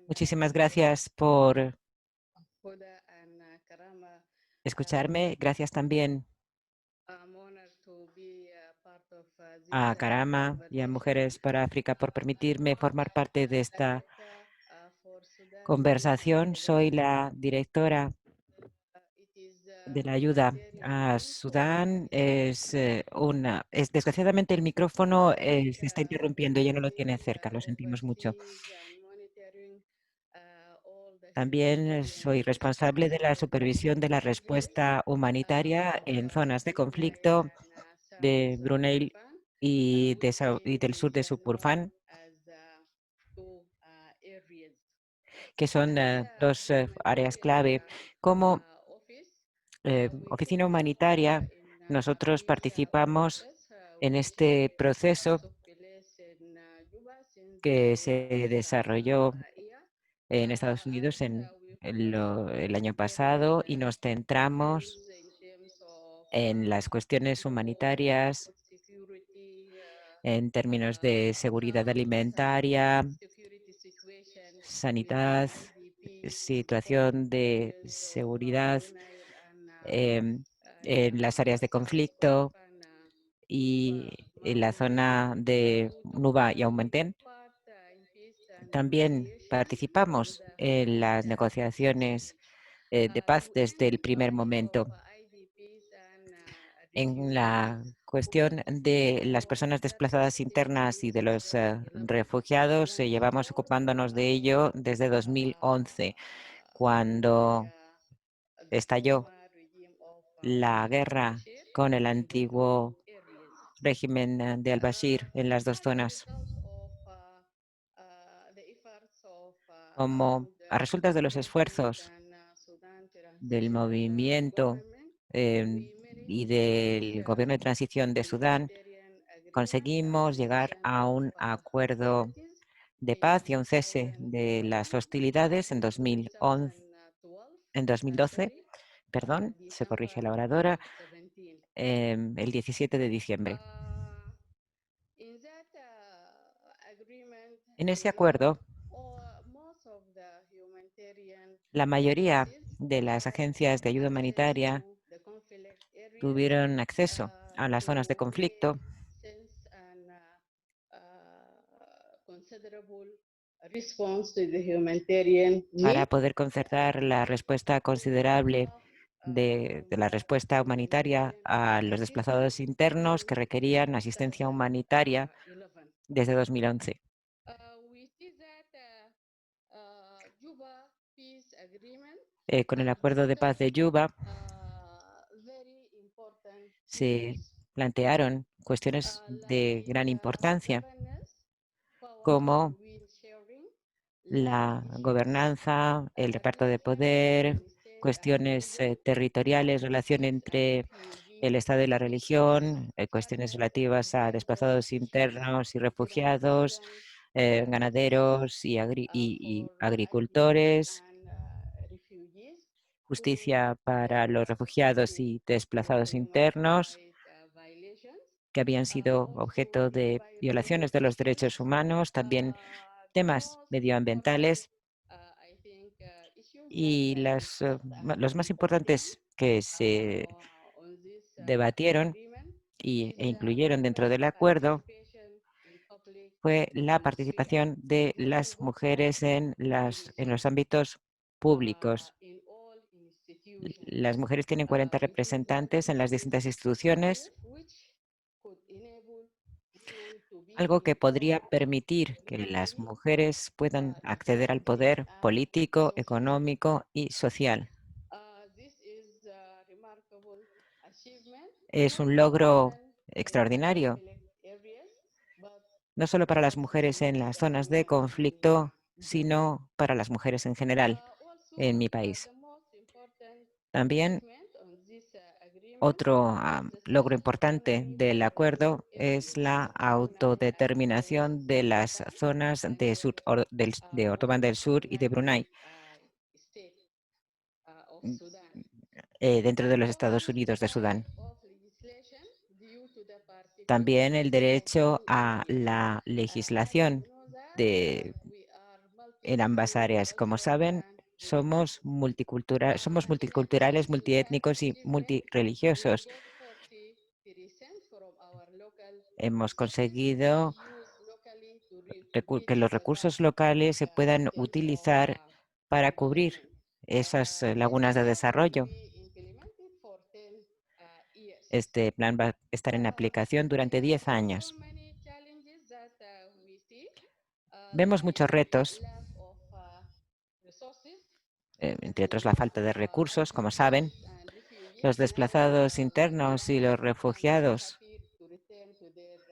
Muchísimas gracias por escucharme. Gracias también a Karama y a Mujeres para África por permitirme formar parte de esta conversación. Soy la directora de la ayuda a Sudán. Desgraciadamente el micrófono se está interrumpiendo, ella no lo tiene cerca, lo sentimos mucho. También soy responsable de la supervisión de la respuesta humanitaria en zonas de conflicto de Brunei y del sur de Supurfán, que son dos áreas clave. Como oficina humanitaria, nosotros participamos en este proceso que se desarrolló en Estados Unidos el año pasado y nos centramos en las cuestiones humanitarias en términos de seguridad alimentaria, sanidad, situación de seguridad en las áreas de conflicto y en la zona de Nuba y Aumentén. También participamos en las negociaciones de paz desde el primer momento. En la cuestión de las personas desplazadas internas y de los refugiados, llevamos ocupándonos de ello desde 2011, cuando estalló la guerra con el antiguo régimen de al-Bashir en las dos zonas. Como a resultas de los esfuerzos del movimiento y del gobierno de transición de Sudán, conseguimos llegar a un acuerdo de paz y a un cese de las hostilidades en 2012, perdón, se corrige la oradora, el 17 de diciembre. En ese acuerdo, la mayoría de las agencias de ayuda humanitaria tuvieron acceso a las zonas de conflicto para poder concertar la respuesta considerable de la respuesta humanitaria a los desplazados internos que requerían asistencia humanitaria desde 2011. Con el acuerdo de paz de Yuba se plantearon cuestiones de gran importancia, como la gobernanza, el reparto de poder, cuestiones territoriales, relación entre el Estado y la religión, cuestiones relativas a desplazados internos y refugiados, ganaderos y agricultores, justicia para los refugiados y desplazados internos que habían sido objeto de violaciones de los derechos humanos, también temas medioambientales y los más importantes que se debatieron e incluyeron dentro del acuerdo fue la participación de las mujeres en los ámbitos públicos. Las mujeres tienen 40 representantes en las distintas instituciones, algo que podría permitir que las mujeres puedan acceder al poder político, económico y social. Es un logro extraordinario, no solo para las mujeres en las zonas de conflicto, sino para las mujeres en general en mi país. También Otro logro importante del acuerdo es la autodeterminación de las zonas de Ottoman del Sur y de Brunei dentro de los Estados Unidos de Sudán. También el derecho a la legislación en ambas áreas. Como saben, somos multiculturales, multiétnicos y multireligiosos. Hemos conseguido que los recursos locales se puedan utilizar para cubrir esas lagunas de desarrollo. Este plan va a estar en aplicación durante 10 años. Vemos muchos retos, entre otros la falta de recursos, como saben. Los desplazados internos y los refugiados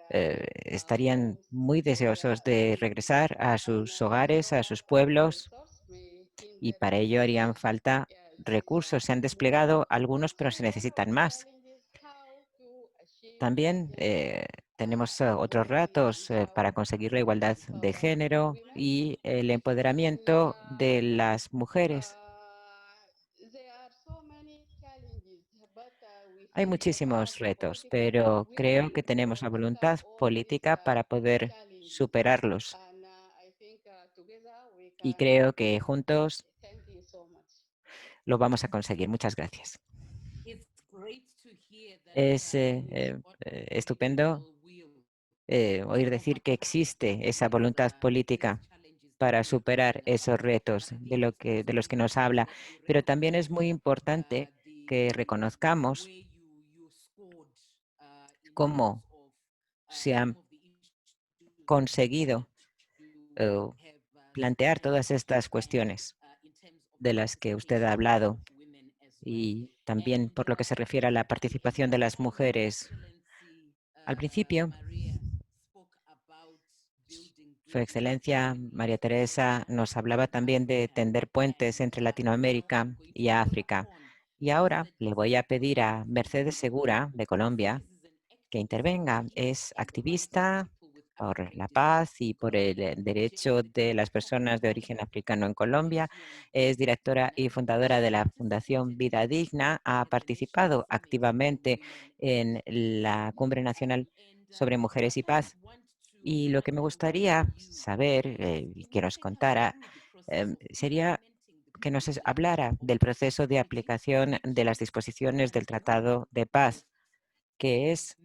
estarían muy deseosos de regresar a sus hogares, a sus pueblos, y para ello harían falta recursos. Se han desplegado algunos, pero se necesitan más. También tenemos otros retos para conseguir la igualdad de género y el empoderamiento de las mujeres. Hay muchísimos retos, pero creo que tenemos la voluntad política para poder superarlos. Y creo que juntos lo vamos a conseguir. Muchas gracias. Es estupendo oír decir que existe esa voluntad política para superar esos retos de los que nos habla, pero también es muy importante que reconozcamos cómo se han conseguido plantear todas estas cuestiones de las que usted ha hablado, y también por lo que se refiere a la participación de las mujeres. Al principio, Su Excelencia María Teresa nos hablaba también de tender puentes entre Latinoamérica y África. Y ahora le voy a pedir a Mercedes Segura, de Colombia, que intervenga. Es activista por la paz y por el derecho de las personas de origen africano en Colombia. Es directora y fundadora de la Fundación Vida Digna. Ha participado activamente en la Cumbre Nacional sobre Mujeres y Paz. Y lo que me gustaría saber y que nos contara sería que nos hablara del proceso de aplicación de las disposiciones del Tratado de Paz, que es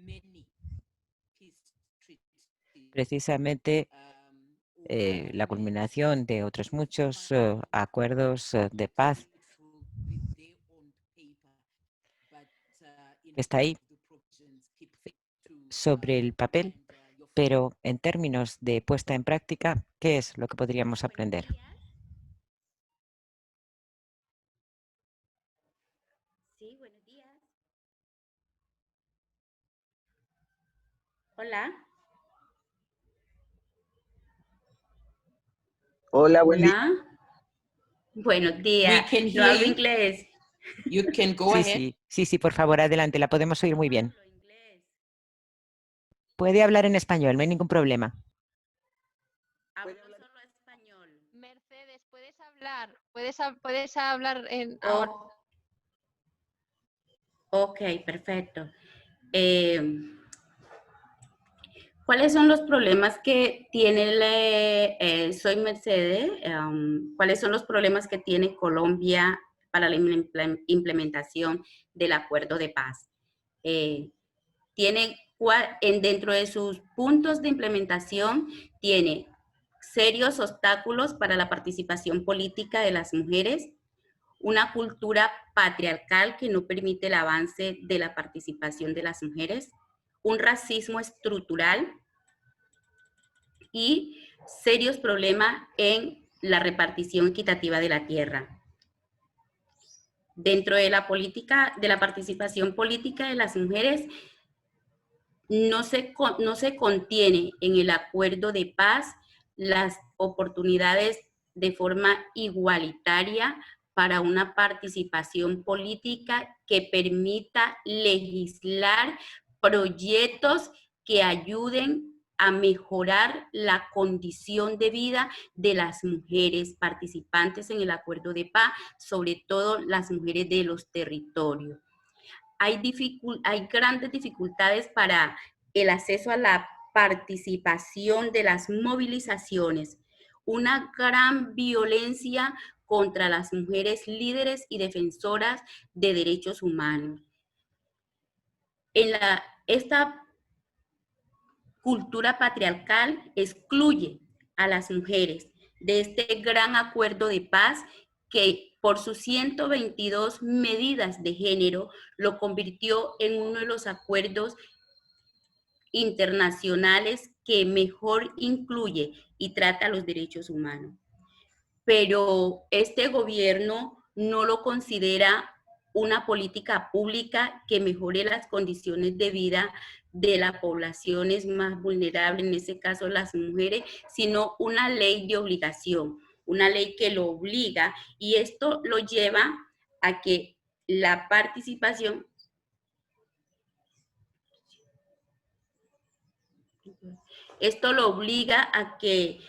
precisamente la culminación de otros muchos acuerdos de paz que está ahí sobre el papel, pero en términos de puesta en práctica, ¿qué es lo que podríamos aprender? Sí, buenos días. Hola. Hola, buen día. Hola. Buenos We días. can Yo hear hablo you. inglés. You can go ahead. Sí, por favor, adelante, la podemos oír muy bien. Hablo inglés. Puede hablar en español, no hay ningún problema. Hablo solo español. Mercedes, puedes hablar ahora. Ok, perfecto. ¿Cuáles son los problemas que tiene, soy Mercedes, cuáles son los problemas que tiene Colombia para la implementación del acuerdo de paz? Dentro de sus puntos de implementación, tiene serios obstáculos para la participación política de las mujeres, una cultura patriarcal que no permite el avance de la participación de las mujeres, un racismo estructural y serios problemas en la repartición equitativa de la tierra. Dentro de la política, de la participación política de las mujeres, no se contiene en el acuerdo de paz las oportunidades de forma igualitaria para una participación política que permita legislar proyectos que ayuden a mejorar la condición de vida de las mujeres participantes en el acuerdo de paz, sobre todo las mujeres de los territorios. Hay grandes dificultades para el acceso a la participación de las movilizaciones, una gran violencia contra las mujeres líderes y defensoras de derechos humanos. Esta cultura patriarcal excluye a las mujeres de este gran acuerdo de paz que por sus 122 medidas de género lo convirtió en uno de los acuerdos internacionales que mejor incluye y trata los derechos humanos. Pero este gobierno no lo considera una política pública que mejore las condiciones de vida de las poblaciones más vulnerables, en ese caso las mujeres, sino una ley de obligación, una ley que lo obliga, y esto lo lleva a que la participación a que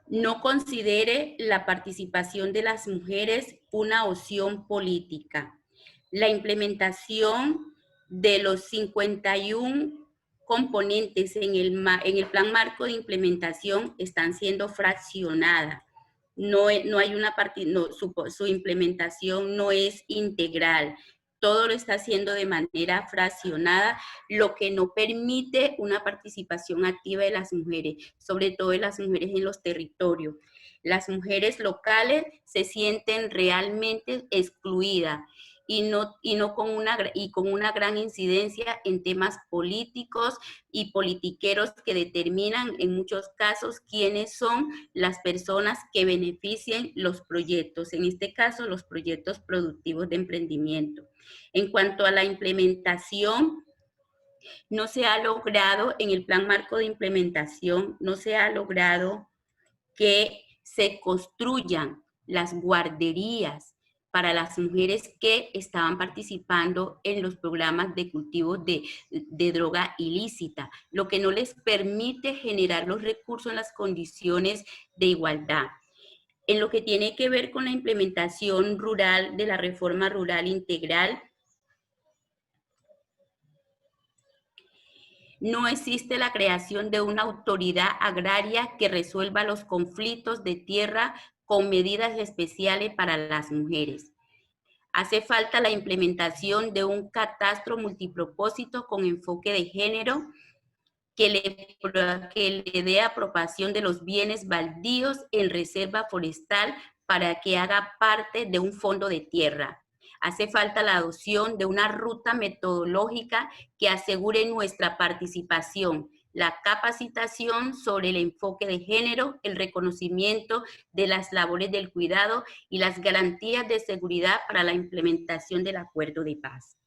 no considere la participación de las mujeres una opción política. La implementación de los 51 componentes en el plan marco de implementación están siendo fraccionadas. Su implementación no es integral. Todo lo está haciendo de manera fraccionada, lo que no permite una participación activa de las mujeres, sobre todo de las mujeres en los territorios. Las mujeres locales se sienten realmente excluidas con una gran incidencia en temas políticos y politiqueros que determinan en muchos casos quiénes son las personas que beneficien los proyectos, en este caso los proyectos productivos de emprendimiento. En cuanto a la implementación, no se ha logrado, en el plan marco de implementación, no se ha logrado que se construyan las guarderías para las mujeres que estaban participando en los programas de cultivo de droga ilícita, lo que no les permite generar los recursos en las condiciones de igualdad. En lo que tiene que ver con la implementación rural de la reforma rural integral, no existe la creación de una autoridad agraria que resuelva los conflictos de tierra con medidas especiales para las mujeres. Hace falta la implementación de un catastro multipropósito con enfoque de género que le dé apropiación de los bienes baldíos en reserva forestal para que haga parte de un fondo de tierra. Hace falta la adopción de una ruta metodológica que asegure nuestra participación, la capacitación sobre el enfoque de género, el reconocimiento de las labores del cuidado y las garantías de seguridad para la implementación del acuerdo de paz.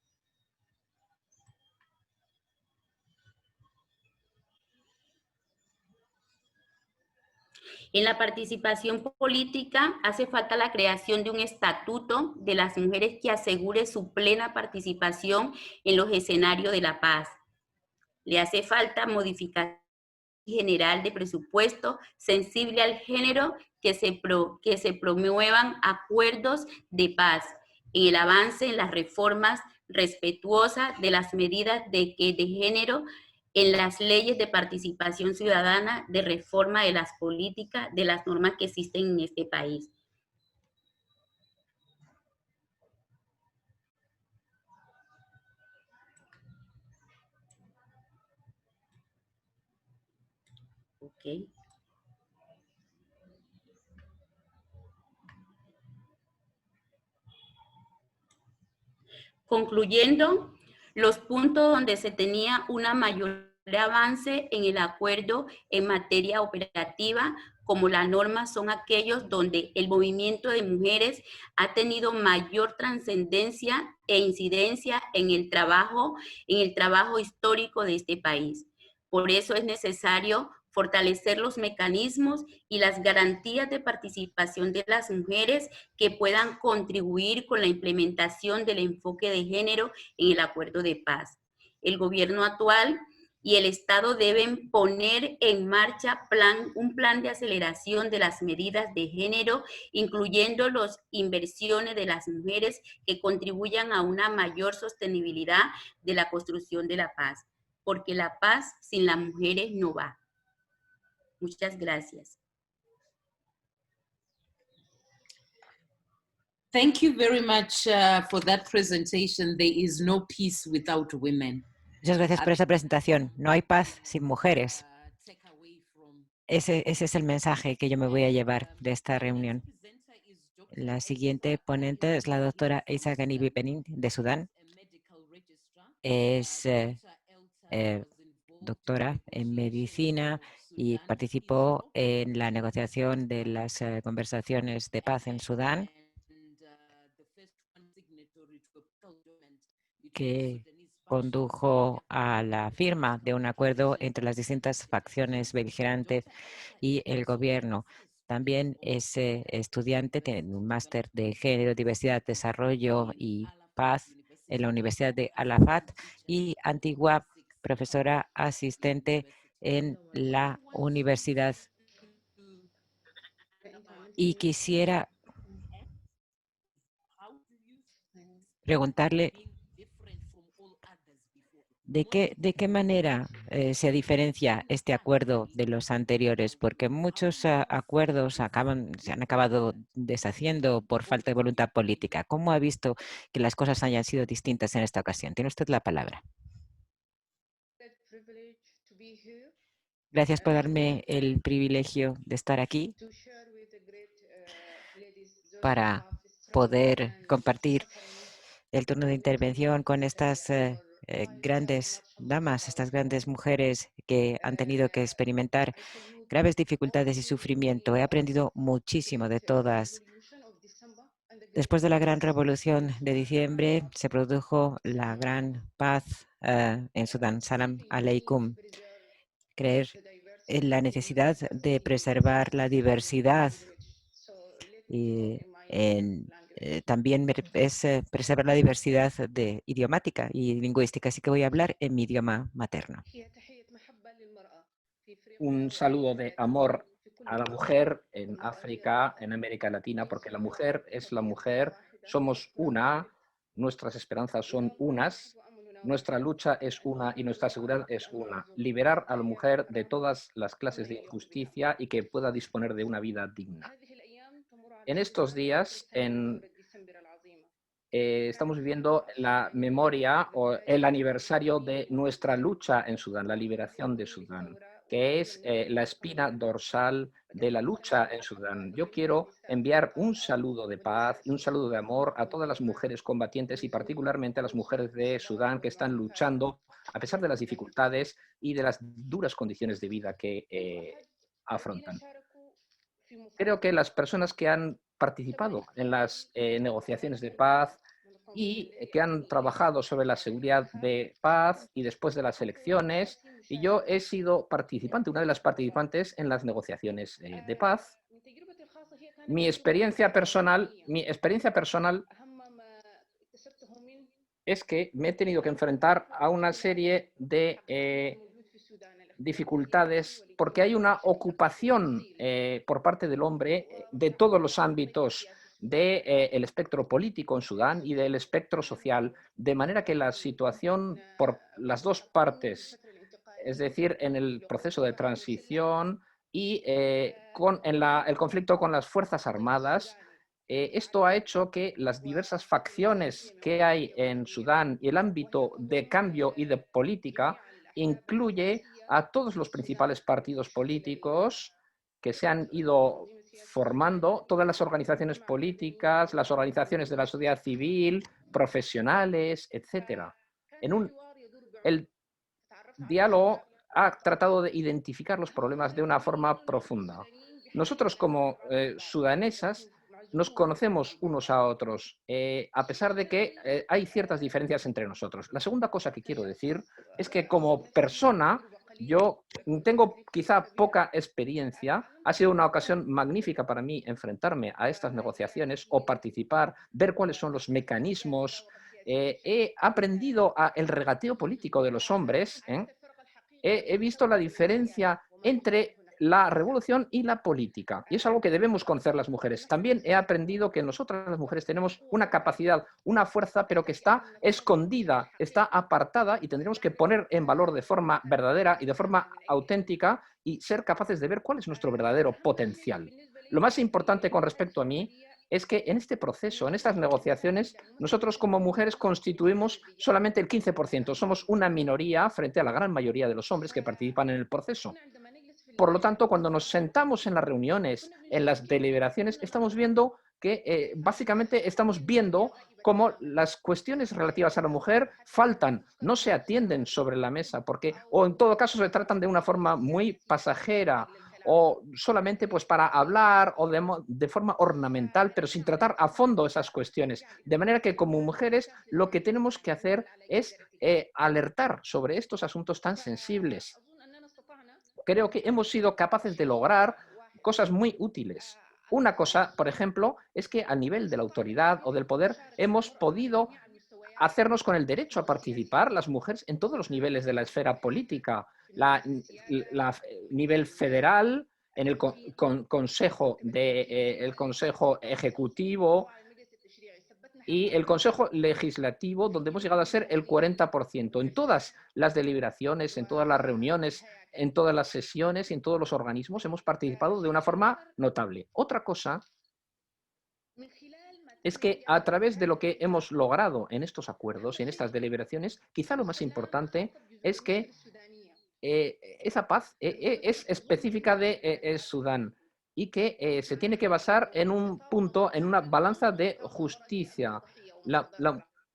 En la participación política hace falta la creación de un estatuto de las mujeres que asegure su plena participación en los escenarios de la paz. Le hace falta modificación general de presupuesto sensible al género, que se promuevan acuerdos de paz, en el avance en las reformas respetuosas de las medidas de género en las leyes de participación ciudadana, de reforma de las políticas, de las normas que existen en este país. Okay. Concluyendo, los puntos donde se tenía una mayor avance en el acuerdo en materia operativa como la norma son aquellos donde el movimiento de mujeres ha tenido mayor trascendencia e incidencia en el trabajo histórico de este país. Por eso es necesario fortalecer los mecanismos y las garantías de participación de las mujeres que puedan contribuir con la implementación del enfoque de género en el acuerdo de paz. El gobierno actual y el Estado deben poner en marcha un plan de aceleración de las medidas de género, incluyendo las inversiones de las mujeres que contribuyan a una mayor sostenibilidad de la construcción de la paz, porque la paz sin las mujeres no va. Muchas gracias. Thank you very much for that presentation. There is no peace without women. Muchas gracias por esa presentación. No hay paz sin mujeres. Ese es el mensaje que yo me voy a llevar de esta reunión. La siguiente ponente es la doctora Isa Ghanibi Penin de Sudán. Es doctora en medicina y participó en la negociación de las conversaciones de paz en Sudán, que condujo a la firma de un acuerdo entre las distintas facciones beligerantes y el gobierno. También es estudiante, tiene un máster de Género, Diversidad, Desarrollo y Paz en la Universidad de Al-Afat y antigua profesora asistente en la universidad. Y quisiera preguntarle ¿de qué manera se diferencia este acuerdo de los anteriores? Porque muchos acuerdos se han acabado deshaciendo por falta de voluntad política. ¿Cómo ha visto que las cosas hayan sido distintas en esta ocasión? Tiene usted la palabra. Gracias por darme el privilegio de estar aquí para poder compartir el turno de intervención con estas grandes damas, estas grandes mujeres que han tenido que experimentar graves dificultades y sufrimiento. He aprendido muchísimo de todas. Después de la gran revolución de diciembre se produjo la gran paz en Sudán. Salam aleikum. Creer en la necesidad de preservar la diversidad y también es preservar la diversidad idiomática y lingüística, así que voy a hablar en mi idioma materno. Un saludo de amor a la mujer en África, en América Latina, porque la mujer es la mujer, somos una, nuestras esperanzas son unas, nuestra lucha es una y nuestra seguridad es una. Liberar a la mujer de todas las clases de injusticia y que pueda disponer de una vida digna. En estos días estamos viviendo la memoria o el aniversario de nuestra lucha en Sudán, la liberación de Sudán, que es la espina dorsal de la lucha en Sudán. Yo quiero enviar un saludo de paz y un saludo de amor a todas las mujeres combatientes y particularmente a las mujeres de Sudán que están luchando a pesar de las dificultades y de las duras condiciones de vida que afrontan. Creo que las personas que han participado en las negociaciones de paz y que han trabajado sobre la seguridad de paz y después de las elecciones, y yo he sido participante, una de las participantes en las negociaciones de paz. Mi experiencia personal es que me he tenido que enfrentar a una serie de dificultades porque hay una ocupación por parte del hombre de todos los ámbitos del espectro político en Sudán y del espectro social, de manera que la situación por las dos partes, es decir, en el proceso de transición y el conflicto con las Fuerzas Armadas, esto ha hecho que las diversas facciones que hay en Sudán y el ámbito de cambio y de política incluye a todos los principales partidos políticos que se han ido formando, todas las organizaciones políticas, las organizaciones de la sociedad civil, profesionales, etc. El diálogo ha tratado de identificar los problemas de una forma profunda. Nosotros como sudanesas nos conocemos unos a otros, a pesar de que hay ciertas diferencias entre nosotros. La segunda cosa que quiero decir es que como persona Yo tengo quizá poca experiencia. Ha sido una ocasión magnífica para mí enfrentarme a estas negociaciones o participar, ver cuáles son los mecanismos. He aprendido el regateo político de los hombres. He visto la diferencia entre la revolución y la política. Y es algo que debemos conocer las mujeres. También he aprendido que nosotras las mujeres tenemos una capacidad, una fuerza, pero que está escondida, está apartada y tendremos que poner en valor de forma verdadera y de forma auténtica y ser capaces de ver cuál es nuestro verdadero potencial. Lo más importante con respecto a mí es que en este proceso, en estas negociaciones, nosotros como mujeres constituimos solamente el 15%. Somos una minoría frente a la gran mayoría de los hombres que participan en el proceso. Por lo tanto, cuando nos sentamos en las reuniones, en las deliberaciones, estamos viendo que básicamente estamos viendo cómo las cuestiones relativas a la mujer faltan, no se atienden sobre la mesa, porque o en todo caso se tratan de una forma muy pasajera o solamente pues para hablar o de forma ornamental, pero sin tratar a fondo esas cuestiones. De manera que como mujeres lo que tenemos que hacer es alertar sobre estos asuntos tan sensibles. Creo que hemos sido capaces de lograr cosas muy útiles. Una cosa, por ejemplo, es que a nivel de la autoridad o del poder hemos podido hacernos con el derecho a participar las mujeres en todos los niveles de la esfera política, nivel federal, en el consejo ejecutivo y el consejo legislativo, donde hemos llegado a ser el 40%. En todas las deliberaciones, en todas las reuniones, en todas las sesiones y en todos los organismos hemos participado de una forma notable. Otra cosa es que a través de lo que hemos logrado en estos acuerdos y en estas deliberaciones, quizá lo más importante es que esa paz es específica de Sudán y que se tiene que basar en un punto, en una balanza de justicia.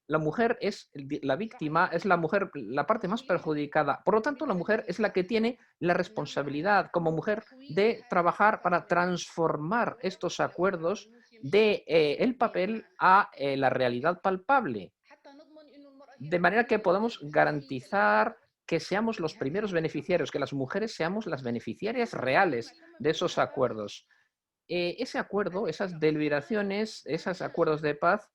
La mujer es la víctima, es la mujer la parte más perjudicada. Por lo tanto, la mujer es la que tiene la responsabilidad como mujer de trabajar para transformar estos acuerdos de el papel a la realidad palpable. De manera que podamos garantizar que seamos los primeros beneficiarios, que las mujeres seamos las beneficiarias reales de esos acuerdos. Ese acuerdo, esas deliberaciones, esos acuerdos de paz,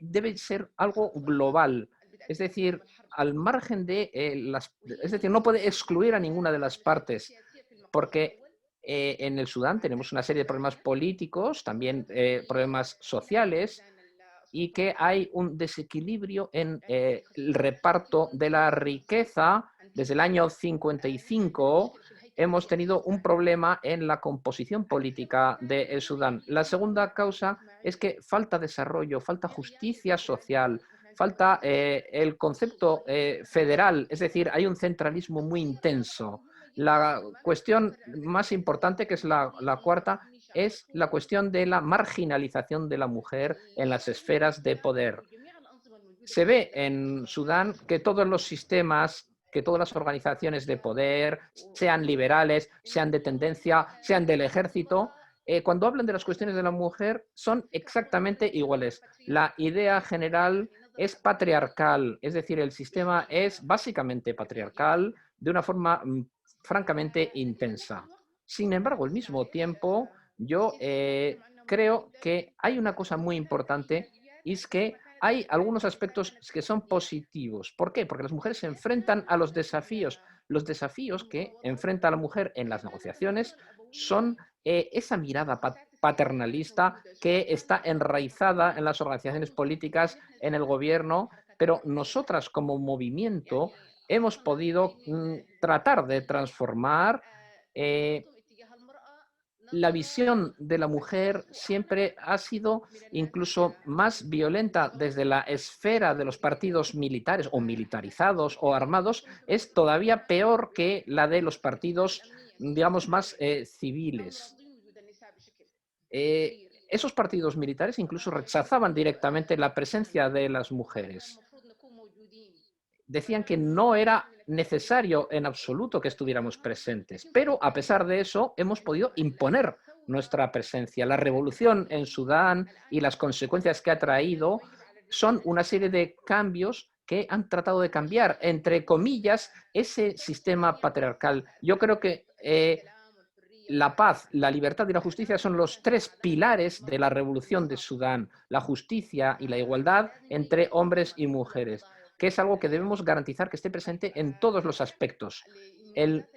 deben ser algo global. Es decir, al margen de es decir, no puede excluir a ninguna de las partes, porque en el Sudán tenemos una serie de problemas políticos, también problemas sociales, y que hay un desequilibrio en el reparto de la riqueza. Desde el año 55 hemos tenido un problema en la composición política de Sudán. La segunda causa es que falta desarrollo, falta justicia social, falta el concepto federal, es decir, hay un centralismo muy intenso. La cuestión más importante, que es la cuarta, es la cuestión de la marginalización de la mujer en las esferas de poder. Se ve en Sudán que todos los sistemas, que todas las organizaciones de poder, sean liberales, sean de tendencia, sean del ejército, cuando hablan de las cuestiones de la mujer son exactamente iguales. La idea general es patriarcal, es decir, el sistema es básicamente patriarcal de una forma francamente intensa. Sin embargo, al mismo tiempo, yo creo que hay una cosa muy importante y es que hay algunos aspectos que son positivos. ¿Por qué? Porque las mujeres se enfrentan a los desafíos. Los desafíos que enfrenta la mujer en las negociaciones son esa mirada paternalista que está enraizada en las organizaciones políticas, en el gobierno, pero nosotras como movimiento hemos podido tratar de transformar la visión de la mujer siempre ha sido incluso más violenta desde la esfera de los partidos militares o militarizados o armados, es todavía peor que la de los partidos, digamos, más civiles. Esos partidos militares incluso rechazaban directamente la presencia de las mujeres. Decían que no era necesario en absoluto que estuviéramos presentes, pero a pesar de eso hemos podido imponer nuestra presencia. La revolución en Sudán y las consecuencias que ha traído son una serie de cambios que han tratado de cambiar, entre comillas, ese sistema patriarcal. Yo creo que la paz, la libertad y la justicia son los tres pilares de la revolución de Sudán. La justicia y la igualdad entre hombres y mujeres, que es algo que debemos garantizar que esté presente en todos los aspectos. El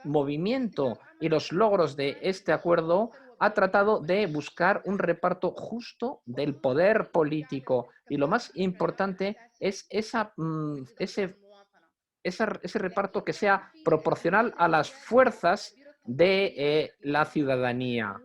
movimiento y los logros de este acuerdo ha tratado de buscar un reparto justo del poder político. Y lo más importante es ese reparto que sea proporcional a las fuerzas de la ciudadanía.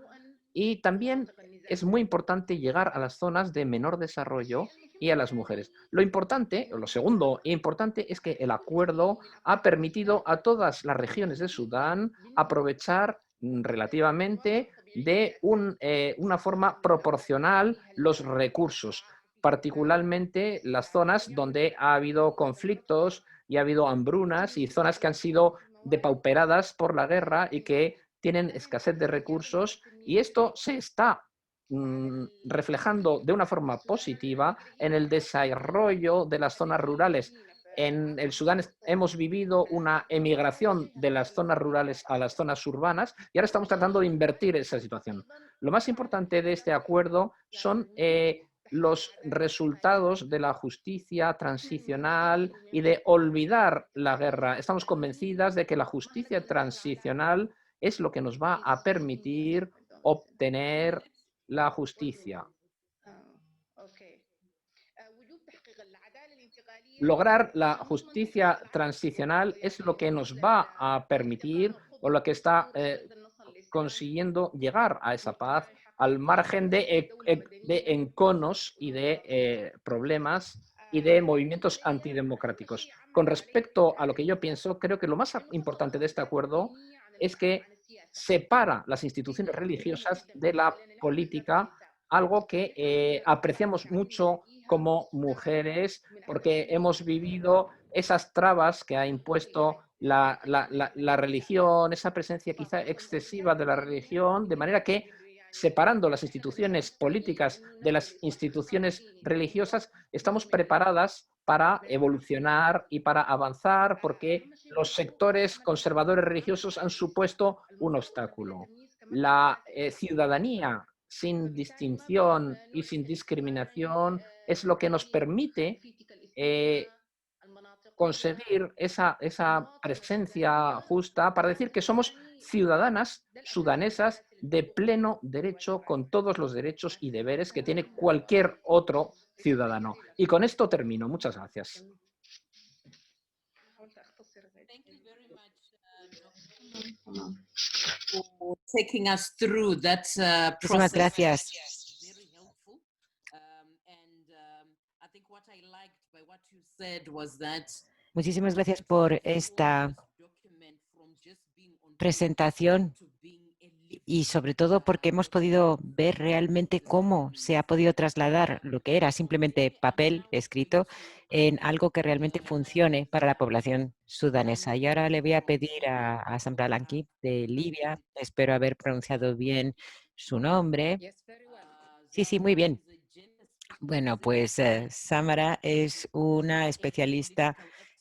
Y también es muy importante llegar a las zonas de menor desarrollo y a las mujeres. Lo importante, o lo segundo importante, es que el acuerdo ha permitido a todas las regiones de Sudán aprovechar relativamente de una forma proporcional los recursos, particularmente las zonas donde ha habido conflictos y ha habido hambrunas y zonas que han sido depauperadas por la guerra y que tienen escasez de recursos, y esto se está reflejando de una forma positiva en el desarrollo de las zonas rurales. En el Sudán hemos vivido una emigración de las zonas rurales a las zonas urbanas y ahora estamos tratando de invertir esa situación. Lo más importante de este acuerdo son los resultados de la justicia transicional y de olvidar la guerra. Estamos convencidas de que la justicia transicional es lo que nos va a permitir obtener la justicia. Lograr la justicia transicional es lo que nos va a permitir, o lo que está consiguiendo llegar a esa paz, al margen de enconos y de problemas y de movimientos antidemocráticos. Con respecto a lo que yo pienso, creo que lo más importante de este acuerdo es que separa las instituciones religiosas de la política, algo que apreciamos mucho como mujeres, porque hemos vivido esas trabas que ha impuesto la religión, esa presencia quizá excesiva de la religión, de manera que separando las instituciones políticas de las instituciones religiosas, estamos preparadas para evolucionar y para avanzar, porque los sectores conservadores religiosos han supuesto un obstáculo. La ciudadanía sin distinción y sin discriminación es lo que nos permite conseguir esa presencia justa para decir que somos ciudadanas sudanesas de pleno derecho, con todos los derechos y deberes que tiene cualquier otro ciudadano. Y con esto termino. Muchas gracias. For taking us through that Muchísimas process. gracias. Very helpful. I think what I liked by what you said was that Muchísimas gracias por esta presentación y sobre todo porque hemos podido ver realmente cómo se ha podido trasladar lo que era simplemente papel escrito en algo que realmente funcione para la población sudanesa. Y ahora le voy a pedir a Samra Lanki de Libia, espero haber pronunciado bien su nombre. Sí, muy bien. Bueno, pues Samara es una especialista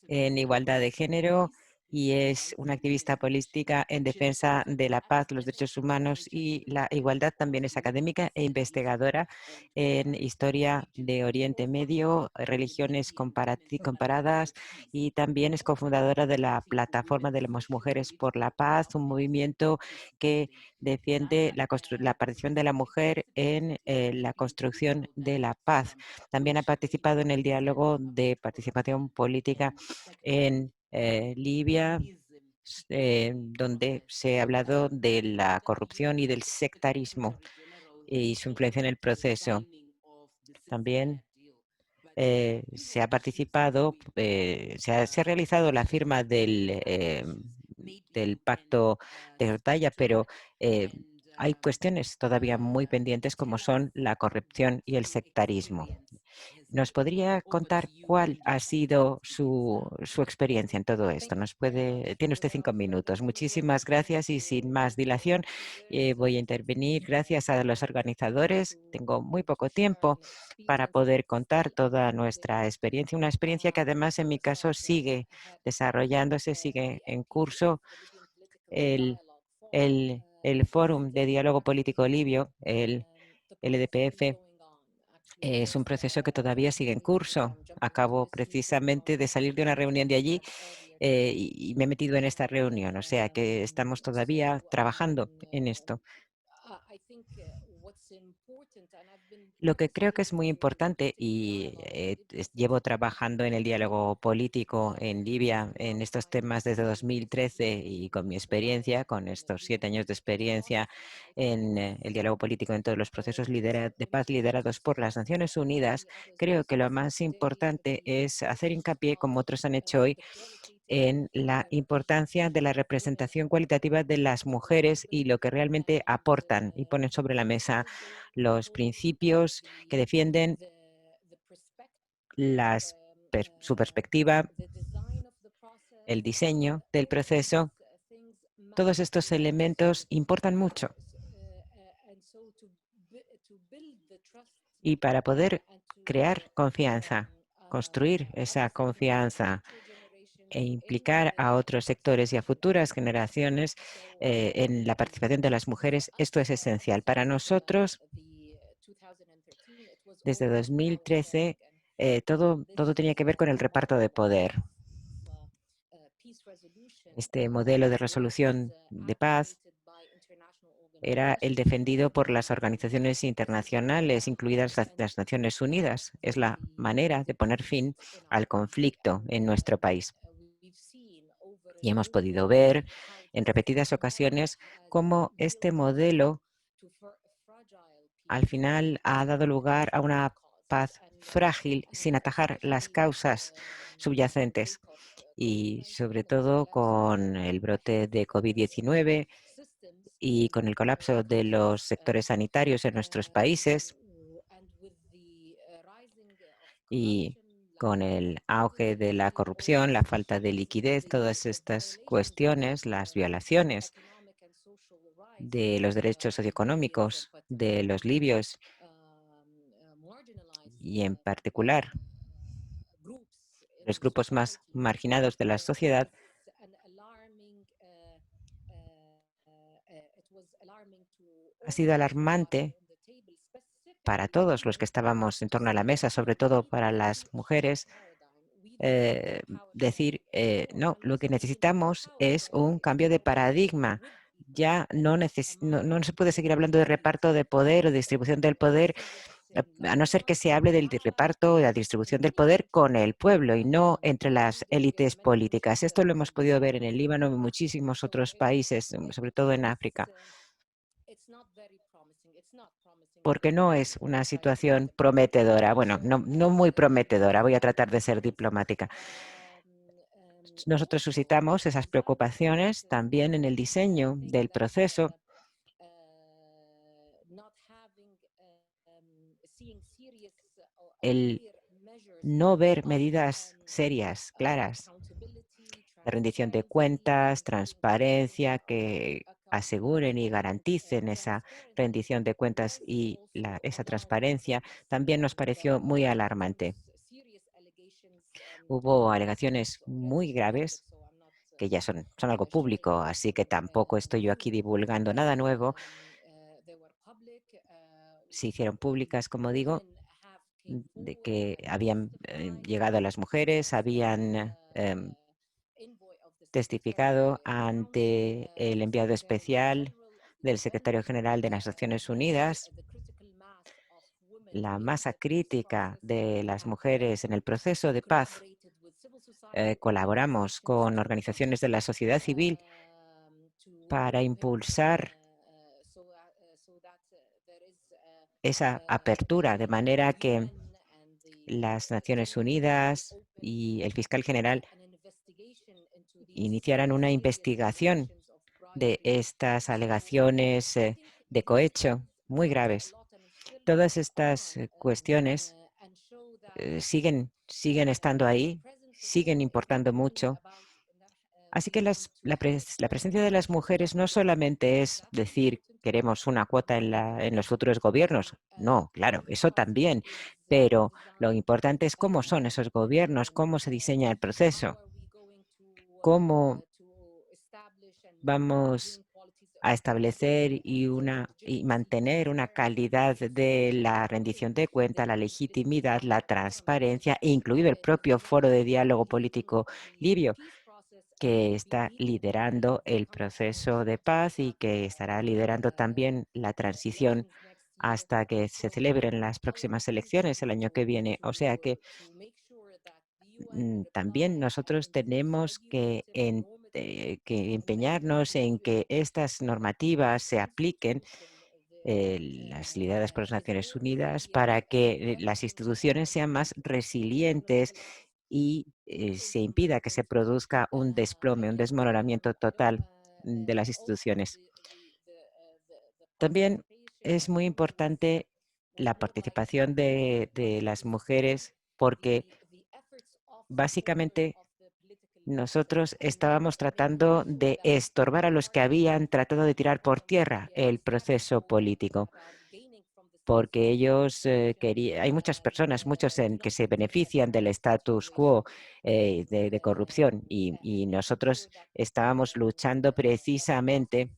en igualdad de género y es una activista política en defensa de la paz, los derechos humanos y la igualdad. También es académica e investigadora en historia de Oriente Medio, religiones comparadas, y también es cofundadora de la Plataforma de las Mujeres por la Paz, un movimiento que defiende la participación de la mujer en la construcción de la paz. También ha participado en el diálogo de participación política en Libia, donde se ha hablado de la corrupción y del sectarismo y su influencia en el proceso. También se ha participado, se ha realizado la firma del pacto de Ortaya, pero hay cuestiones todavía muy pendientes como son la corrupción y el sectarismo. ¿Nos podría contar cuál ha sido su experiencia en todo esto? Tiene usted 5 minutos. Muchísimas gracias y sin más dilación voy a intervenir. Gracias a los organizadores. Tengo muy poco tiempo para poder contar toda nuestra experiencia. Una experiencia que además en mi caso sigue desarrollándose, sigue en curso. El Fórum de Diálogo Político Libio, el LDPF, es un proceso que todavía sigue en curso. Acabo precisamente de salir de una reunión de allí y me he metido en esta reunión, o sea que estamos todavía trabajando en esto. Lo que creo que es muy importante, y llevo trabajando en el diálogo político en Libia en estos temas desde 2013 y con mi experiencia, con estos 7 años de experiencia en el diálogo político en todos los procesos de paz liderados por las Naciones Unidas, creo que lo más importante es hacer hincapié, como otros han hecho hoy, en la importancia de la representación cualitativa de las mujeres y lo que realmente aportan y ponen sobre la mesa los principios que defienden su perspectiva, el diseño del proceso. Todos estos elementos importan mucho. Y para poder crear confianza, construir esa confianza e implicar a otros sectores y a futuras generaciones en la participación de las mujeres, esto es esencial. Para nosotros, desde 2013, todo tenía que ver con el reparto de poder. Este modelo de resolución de paz era el defendido por las organizaciones internacionales, incluidas las Naciones Unidas. Es la manera de poner fin al conflicto en nuestro país. Y hemos podido ver en repetidas ocasiones cómo este modelo al final ha dado lugar a una paz frágil sin atajar las causas subyacentes. Y sobre todo con el brote de COVID-19 y con el colapso de los sectores sanitarios en nuestros países y con el auge de la corrupción, la falta de liquidez, todas estas cuestiones, las violaciones de los derechos socioeconómicos de los libios y en particular los grupos más marginados de la sociedad, ha sido alarmante para todos los que estábamos en torno a la mesa, sobre todo para las mujeres, decir, no, lo que necesitamos es un cambio de paradigma. Ya no se puede seguir hablando de reparto de poder o distribución del poder, a no ser que se hable del reparto o de la distribución del poder con el pueblo y no entre las élites políticas. Esto lo hemos podido ver en el Líbano y en muchísimos otros países, sobre todo en África, porque no es una situación prometedora. Bueno, no muy prometedora. Voy a tratar de ser diplomática. Nosotros suscitamos esas preocupaciones también en el diseño del proceso. El no ver medidas serias, claras, de rendición de cuentas, transparencia, que aseguren y garanticen esa rendición de cuentas y esa transparencia, también nos pareció muy alarmante. Hubo alegaciones muy graves que ya son algo público, así que tampoco estoy yo aquí divulgando nada nuevo. Se hicieron públicas, como digo, de que habían llegado las mujeres, habían testificado ante el enviado especial del secretario general de las Naciones Unidas. La masa crítica de las mujeres en el proceso de paz. Colaboramos con organizaciones de la sociedad civil para impulsar esa apertura, de manera que las Naciones Unidas y el fiscal general iniciaran una investigación de estas alegaciones de cohecho muy graves. Todas estas cuestiones siguen estando ahí, siguen importando mucho. Así que la presencia de las mujeres no solamente es decir queremos una cuota en los futuros gobiernos. No, claro, eso también. Pero lo importante es cómo son esos gobiernos, cómo se diseña el proceso, cómo vamos a establecer y mantener una calidad de la rendición de cuentas, la legitimidad, la transparencia, incluido el propio foro de diálogo político libio, que está liderando el proceso de paz y que estará liderando también la transición hasta que se celebren las próximas elecciones el año que viene. O sea que también nosotros tenemos que empeñarnos en que estas normativas se apliquen, las lideradas por las Naciones Unidas, para que las instituciones sean más resilientes y se impida que se produzca un desplome, un desmoronamiento total de las instituciones. También es muy importante la participación de las mujeres porque básicamente nosotros estábamos tratando de estorbar a los que habían tratado de tirar por tierra el proceso político, porque ellos querían, hay muchas personas, que se benefician del status quo de corrupción y nosotros estábamos luchando precisamente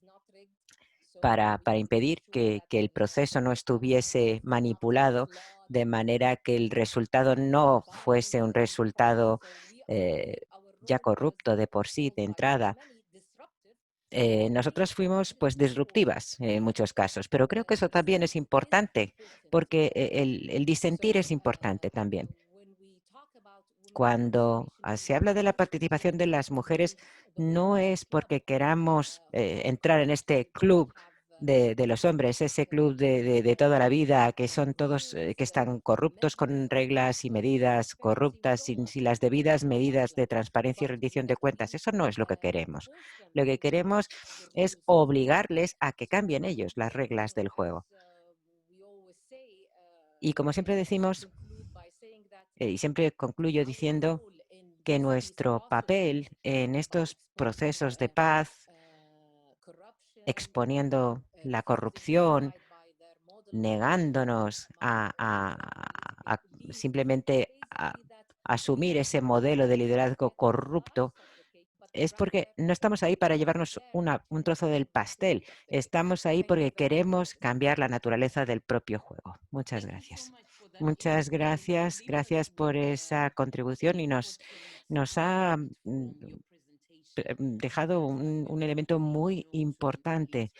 para impedir que el proceso no estuviese manipulado de manera que el resultado no fuese un resultado ya corrupto de por sí, de entrada. Nosotros fuimos pues disruptivas en muchos casos, pero creo que eso también es importante porque el disentir es importante también. Cuando se habla de la participación de las mujeres, no es porque queramos entrar en este club de los hombres, ese club de toda la vida, que son todos que están corruptos con reglas y medidas corruptas, sin las debidas medidas de transparencia y rendición de cuentas. Eso no es lo que queremos. Lo que queremos es obligarles a que cambien ellos las reglas del juego. Y como siempre decimos, y siempre concluyo diciendo que nuestro papel en estos procesos de paz, exponiendo la corrupción, negándonos a simplemente a asumir ese modelo de liderazgo corrupto, es porque no estamos ahí para llevarnos un trozo del pastel. Estamos ahí porque queremos cambiar la naturaleza del propio juego. Muchas gracias. Muchas gracias. Gracias por esa contribución y nos ha dejado un elemento muy importante,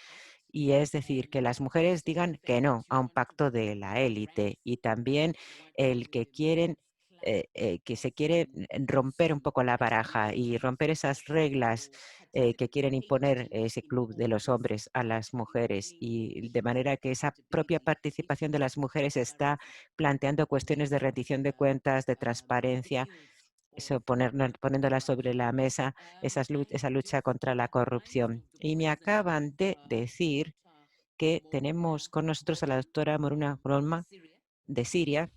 y es decir, que las mujeres digan que no a un pacto de la élite y también el que quieren que se quiere romper un poco la baraja y romper esas reglas que quieren imponer ese club de los hombres a las mujeres, y de manera que esa propia participación de las mujeres está planteando cuestiones de rendición de cuentas, de transparencia, eso poniéndola sobre la mesa, esa lucha contra la corrupción. Y me acaban de decir que tenemos con nosotros a la doctora Moruna Brolma de Siria,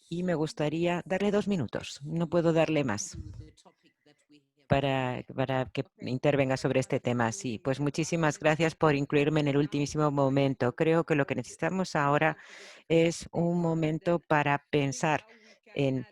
y me gustaría darle 2 minutos. No puedo darle más para que intervenga sobre este tema. Sí, pues muchísimas gracias por incluirme en el ultimísimo momento. Creo que lo que necesitamos ahora es un momento para pensar en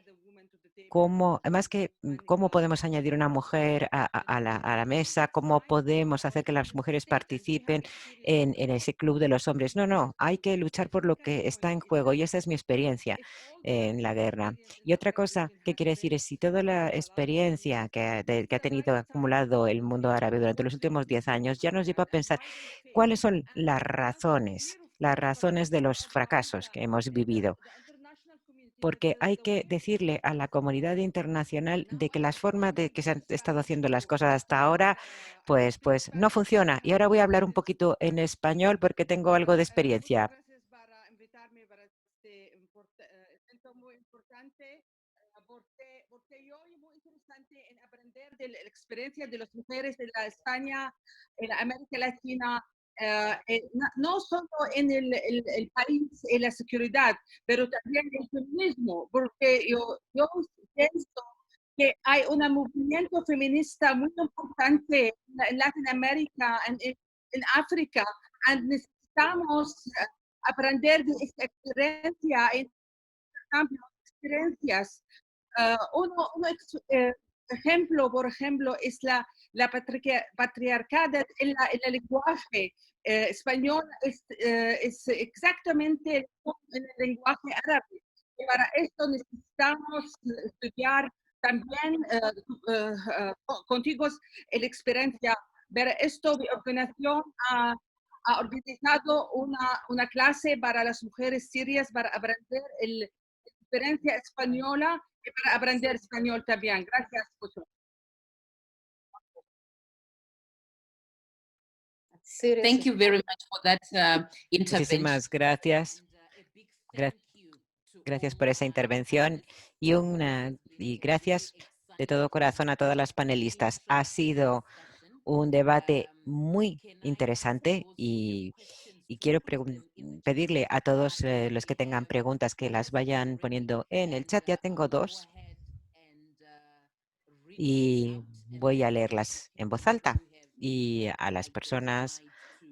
cómo, además que cómo podemos añadir una mujer a la mesa, cómo podemos hacer que las mujeres participen en ese club de los hombres. No, no, hay que luchar por lo que está en juego, y esa es mi experiencia en la guerra. Y otra cosa que quiere decir es, si toda la experiencia que ha tenido acumulado el mundo árabe durante los últimos 10 años ya nos lleva a pensar cuáles son las razones de los fracasos que hemos vivido, porque hay que decirle a la comunidad internacional de que las formas de que se han estado haciendo las cosas hasta ahora, pues no funciona. Y ahora voy a hablar un poquito en español porque tengo algo de experiencia. Gracias por invitarme para este evento muy importante, porque yo es muy interesante en aprender de la experiencia de las mujeres de la España, en América Latina, no solo en el país, en la seguridad, pero también el feminismo, porque yo pienso que hay un movimiento feminista muy importante en Latinoamérica, en África, y necesitamos aprender de esta experiencia, intercambio de experiencias. Ejemplo, por ejemplo, es la patriarcada en el lenguaje. Español es exactamente en el lenguaje árabe. Y para esto necesitamos estudiar también contigo la experiencia. Ver esto, mi organización ha organizado una clase para las mujeres sirias para aprender la experiencia española y para aprender español también. Gracias mucho. Thank you very much for that intervention. Muchísimas gracias. Gracias por esa intervención y gracias de todo corazón a todas las panelistas. Ha sido un debate muy interesante y quiero pedirle a todos los que tengan preguntas que las vayan poniendo en el chat. Ya tengo dos y voy a leerlas en voz alta. Y a las personas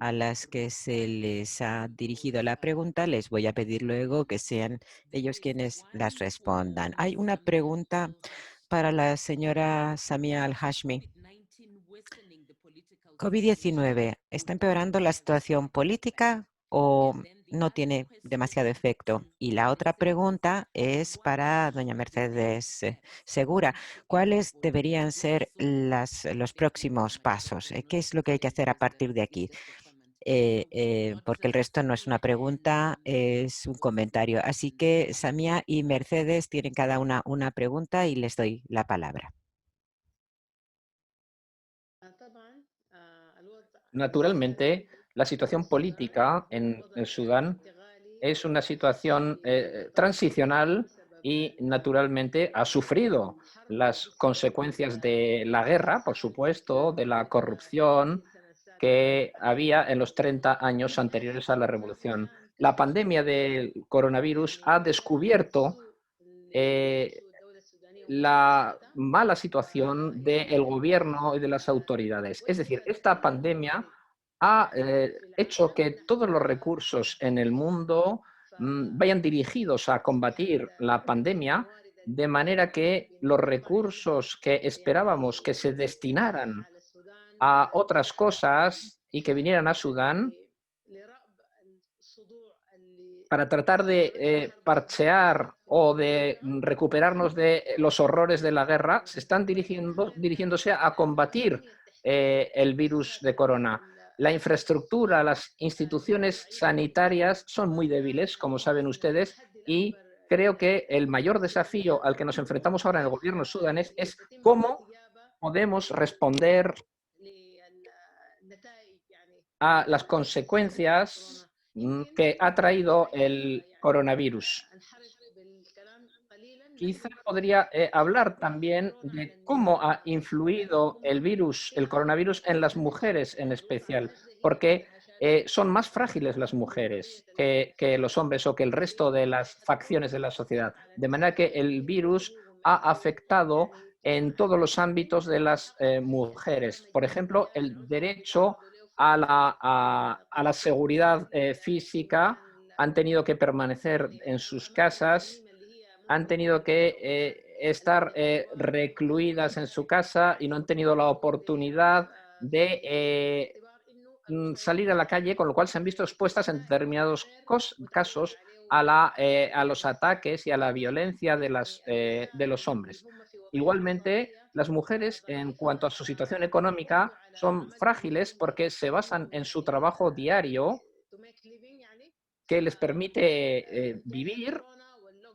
a las que se les ha dirigido la pregunta, les voy a pedir luego que sean ellos quienes las respondan. Hay una pregunta para la señora Samia Al-Hashmi. ¿COVID-19 está empeorando la situación política o no tiene demasiado efecto? Y la otra pregunta es para doña Mercedes Segura. ¿Cuáles deberían ser los próximos pasos? ¿Qué es lo que hay que hacer a partir de aquí? Porque el resto no es una pregunta, es un comentario. Así que Samia y Mercedes tienen cada una pregunta y les doy la palabra. Naturalmente, la situación política en Sudán es una situación transicional y naturalmente ha sufrido las consecuencias de la guerra, por supuesto, de la corrupción que había en los 30 años anteriores a la revolución. La pandemia del coronavirus ha descubierto la mala situación del gobierno y de las autoridades. Es decir, esta pandemia ha hecho que todos los recursos en el mundo vayan dirigidos a combatir la pandemia, de manera que los recursos que esperábamos que se destinaran a otras cosas y que vinieran a Sudán para tratar de parchear o de recuperarnos de los horrores de la guerra, se están dirigiéndose a combatir el virus de corona. La infraestructura, las instituciones sanitarias son muy débiles, como saben ustedes, y creo que el mayor desafío al que nos enfrentamos ahora en el gobierno sudanés es cómo podemos responder a las consecuencias que ha traído el coronavirus. Quizá podría hablar también de cómo ha influido el coronavirus en las mujeres en especial, porque son más frágiles las mujeres que los hombres o que el resto de las facciones de la sociedad. De manera que el virus ha afectado en todos los ámbitos de las mujeres. Por ejemplo, el derecho a la seguridad física, han tenido que permanecer en sus casas, han tenido que estar recluidas en su casa y no han tenido la oportunidad de salir a la calle, con lo cual se han visto expuestas en determinados casos a los ataques y a la violencia de los hombres. Igualmente, las mujeres, en cuanto a su situación económica, son frágiles porque se basan en su trabajo diario que les permite vivir,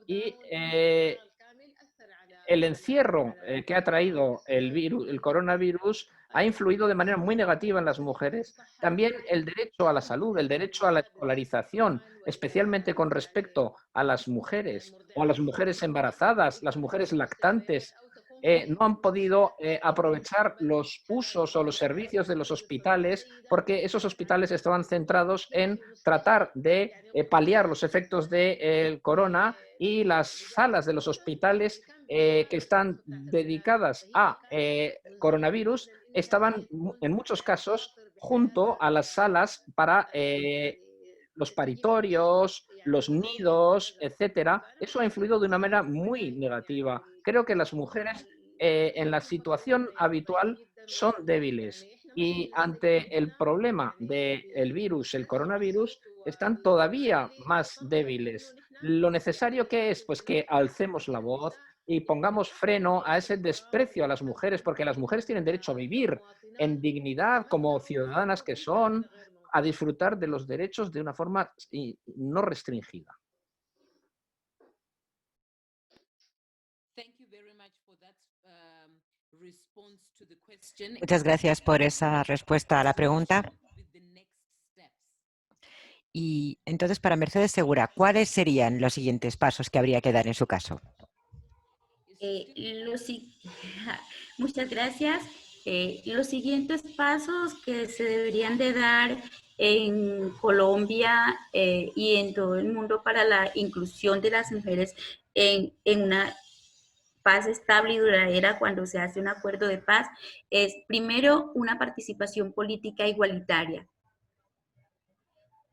y el encierro que ha traído el coronavirus ha influido de manera muy negativa en las mujeres. También el derecho a la salud, el derecho a la escolarización, especialmente con respecto a las mujeres o a las mujeres embarazadas, las mujeres lactantes, no han podido aprovechar los usos o los servicios de los hospitales porque esos hospitales estaban centrados en tratar de paliar los efectos del corona, y las salas de los hospitales que están dedicadas a coronavirus estaban en muchos casos junto a las salas para los paritorios, los nidos, etcétera. Eso ha influido de una manera muy negativa. Creo que las mujeres en la situación habitual son débiles y ante el problema del virus, el coronavirus, están todavía más débiles. Lo necesario que es, pues que alcemos la voz y pongamos freno a ese desprecio a las mujeres, porque las mujeres tienen derecho a vivir en dignidad como ciudadanas que son, a disfrutar de los derechos de una forma no restringida. Muchas gracias por esa respuesta a la pregunta. Y entonces, para Mercedes Segura, ¿cuáles serían los siguientes pasos que habría que dar en su caso? Muchas gracias. Los siguientes pasos que se deberían de dar en Colombia y en todo el mundo para la inclusión de las mujeres en una paz estable y duradera cuando se hace un acuerdo de paz es, primero, una participación política igualitaria.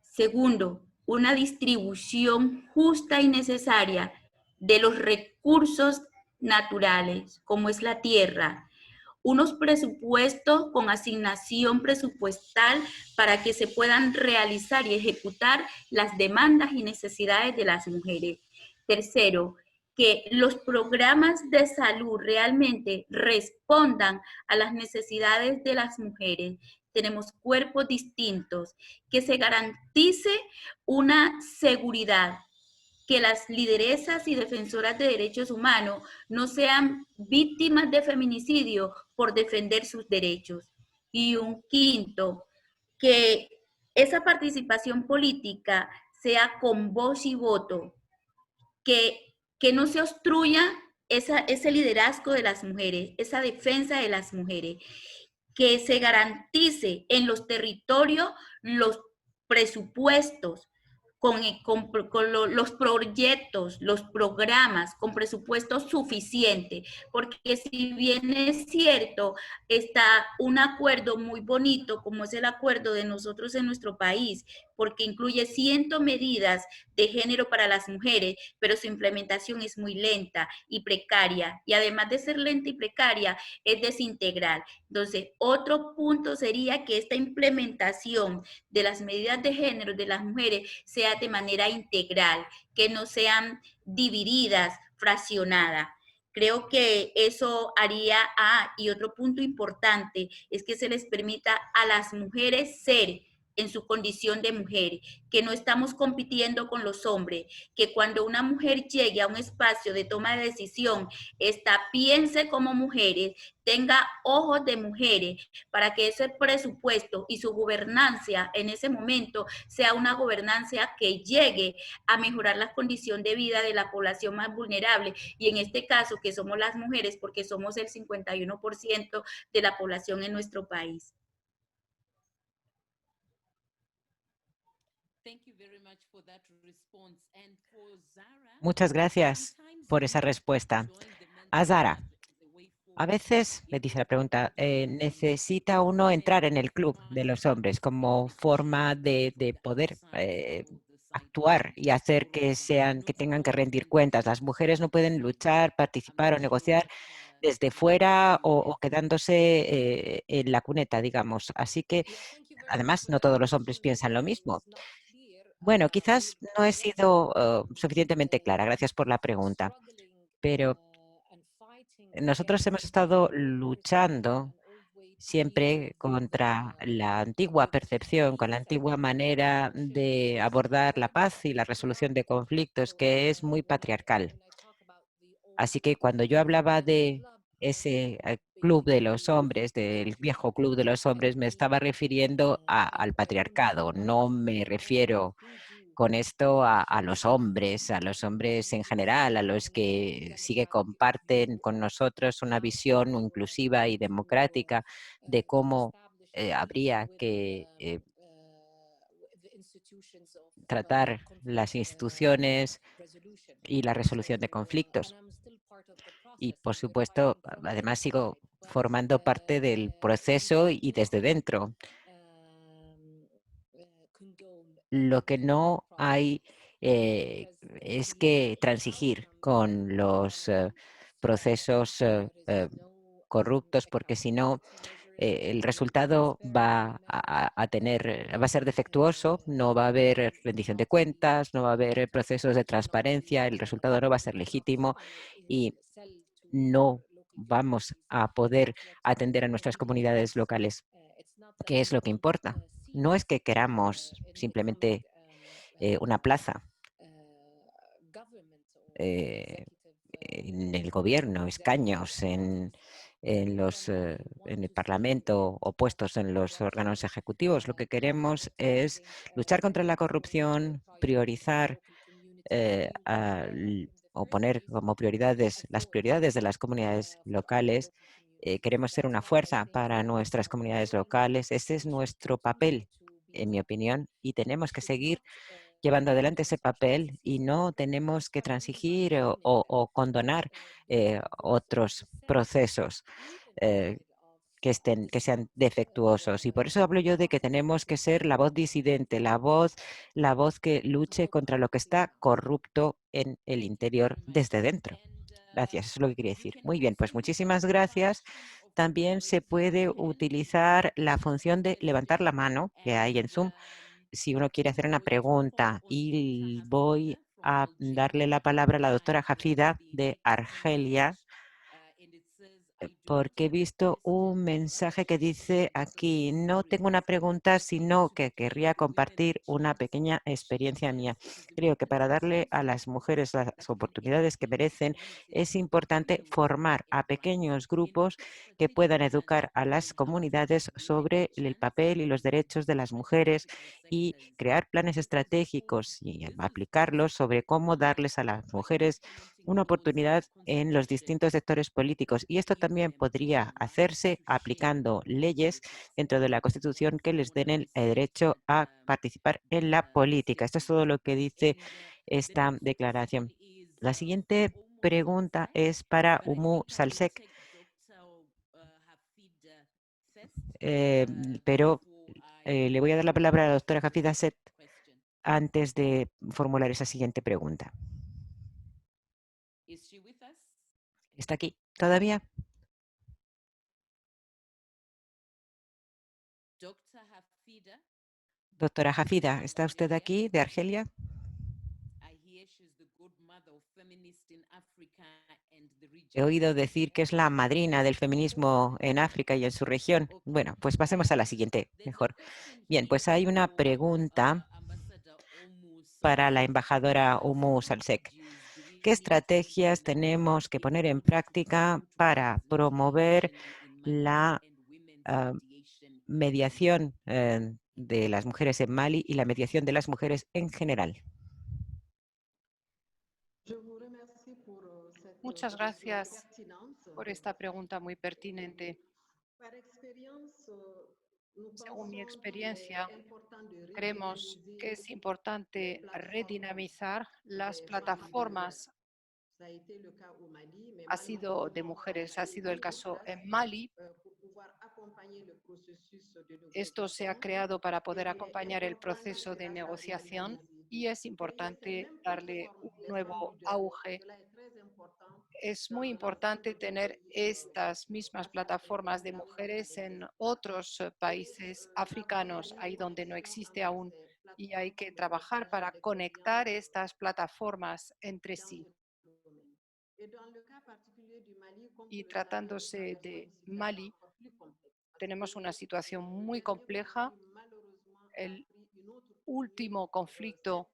Segundo, una distribución justa y necesaria de los recursos naturales, como es la tierra, unos presupuestos con asignación presupuestal para que se puedan realizar y ejecutar las demandas y necesidades de las mujeres. Tercero, que los programas de salud realmente respondan a las necesidades de las mujeres. Tenemos cuerpos distintos, que se garantice una seguridad, que las lideresas y defensoras de derechos humanos no sean víctimas de feminicidio por defender sus derechos. Y un quinto, que esa participación política sea con voz y voto, que no se obstruya ese liderazgo de las mujeres, esa defensa de las mujeres, que se garantice en los territorios los presupuestos, con los proyectos, los programas con presupuesto suficiente, porque si bien es cierto, está un acuerdo muy bonito, como es el acuerdo de nosotros en nuestro país, porque incluye 100 medidas de género para las mujeres, pero su implementación es muy lenta y precaria, y además de ser lenta y precaria, es desintegral. Entonces, otro punto sería que esta implementación de las medidas de género de las mujeres sea de manera integral, que no sean divididas, fraccionadas. Creo que eso haría, y otro punto importante es que se les permita a las mujeres ser en su condición de mujer, que no estamos compitiendo con los hombres, que cuando una mujer llegue a un espacio de toma de decisión, piense como mujeres, tenga ojos de mujeres, para que ese presupuesto y su gobernancia en ese momento sea una gobernancia que llegue a mejorar la condición de vida de la población más vulnerable, y en este caso que somos las mujeres, porque somos el 51% de la población en nuestro país. Muchas gracias por esa respuesta. A Zara, a veces, me dice la pregunta, necesita uno entrar en el club de los hombres como forma de poder actuar y hacer que tengan que rendir cuentas. Las mujeres no pueden luchar, participar o negociar desde fuera o quedándose en la cuneta, digamos. Así que, además, no todos los hombres piensan lo mismo. Bueno, quizás no he sido suficientemente clara. Gracias por la pregunta. Pero nosotros hemos estado luchando siempre contra la antigua percepción, con la antigua manera de abordar la paz y la resolución de conflictos, que es muy patriarcal. Así que cuando yo hablaba de ese club de los hombres, del viejo club de los hombres, me estaba refiriendo al patriarcado. No me refiero con esto a los hombres en general, a los que sí que comparten con nosotros una visión inclusiva y democrática de cómo habría que tratar las instituciones y la resolución de conflictos. Y, por supuesto, además sigo formando parte del proceso y desde dentro. Lo que no hay es que transigir con los procesos corruptos, porque si no, el resultado va a ser defectuoso, no va a haber rendición de cuentas, no va a haber procesos de transparencia, el resultado no va a ser legítimo y no vamos a poder atender a nuestras comunidades locales, que es lo que importa. No es que queramos simplemente una plaza en el gobierno, escaños en el Parlamento o puestos en los órganos ejecutivos. Lo que queremos es luchar contra la corrupción, priorizar o poner como prioridades las prioridades de las comunidades locales. Queremos ser una fuerza para nuestras comunidades locales. Ese es nuestro papel, en mi opinión, y tenemos que seguir llevando adelante ese papel y no tenemos que transigir o condonar otros procesos que sean defectuosos. Y por eso hablo yo de que tenemos que ser la voz disidente, la voz que luche contra lo que está corrupto en el interior desde dentro. Gracias, eso es lo que quería decir. Muy bien, pues muchísimas gracias. También se puede utilizar la función de levantar la mano que hay en Zoom si uno quiere hacer una pregunta, y voy a darle la palabra a la doctora Jafida de Argelia, porque he visto un mensaje que dice aquí: no tengo una pregunta, sino que querría compartir una pequeña experiencia mía. Creo que para darle a las mujeres las oportunidades que merecen, es importante formar a pequeños grupos que puedan educar a las comunidades sobre el papel y los derechos de las mujeres y crear planes estratégicos y aplicarlos sobre cómo darles a las mujeres una oportunidad en los distintos sectores políticos. Y esto también podría hacerse aplicando leyes dentro de la Constitución que les den el derecho a participar en la política. Esto es todo lo que dice esta declaración. La siguiente pregunta es para Umu Salsek, pero le voy a dar la palabra a la doctora Hafida Set antes de formular esa siguiente pregunta. ¿Está aquí todavía? Doctora Hafida, ¿está usted aquí de Argelia? He oído decir que es la madrina del feminismo en África y en su región. Bueno, pues pasemos a la siguiente, mejor. Bien, pues hay una pregunta para la embajadora Umu Salsek. ¿Qué estrategias tenemos que poner en práctica para promover la mediación de las mujeres en Mali y la mediación de las mujeres en general? Muchas gracias por esta pregunta muy pertinente. Según mi experiencia, creemos que es importante redinamizar las plataformas. Ha sido de mujeres, ha sido el caso en Mali. Esto se ha creado para poder acompañar el proceso de negociación y es importante darle un nuevo auge. Es muy importante tener estas mismas plataformas de mujeres en otros países africanos, ahí donde no existe aún, y hay que trabajar para conectar estas plataformas entre sí. Y tratándose de Mali, tenemos una situación muy compleja. El último conflicto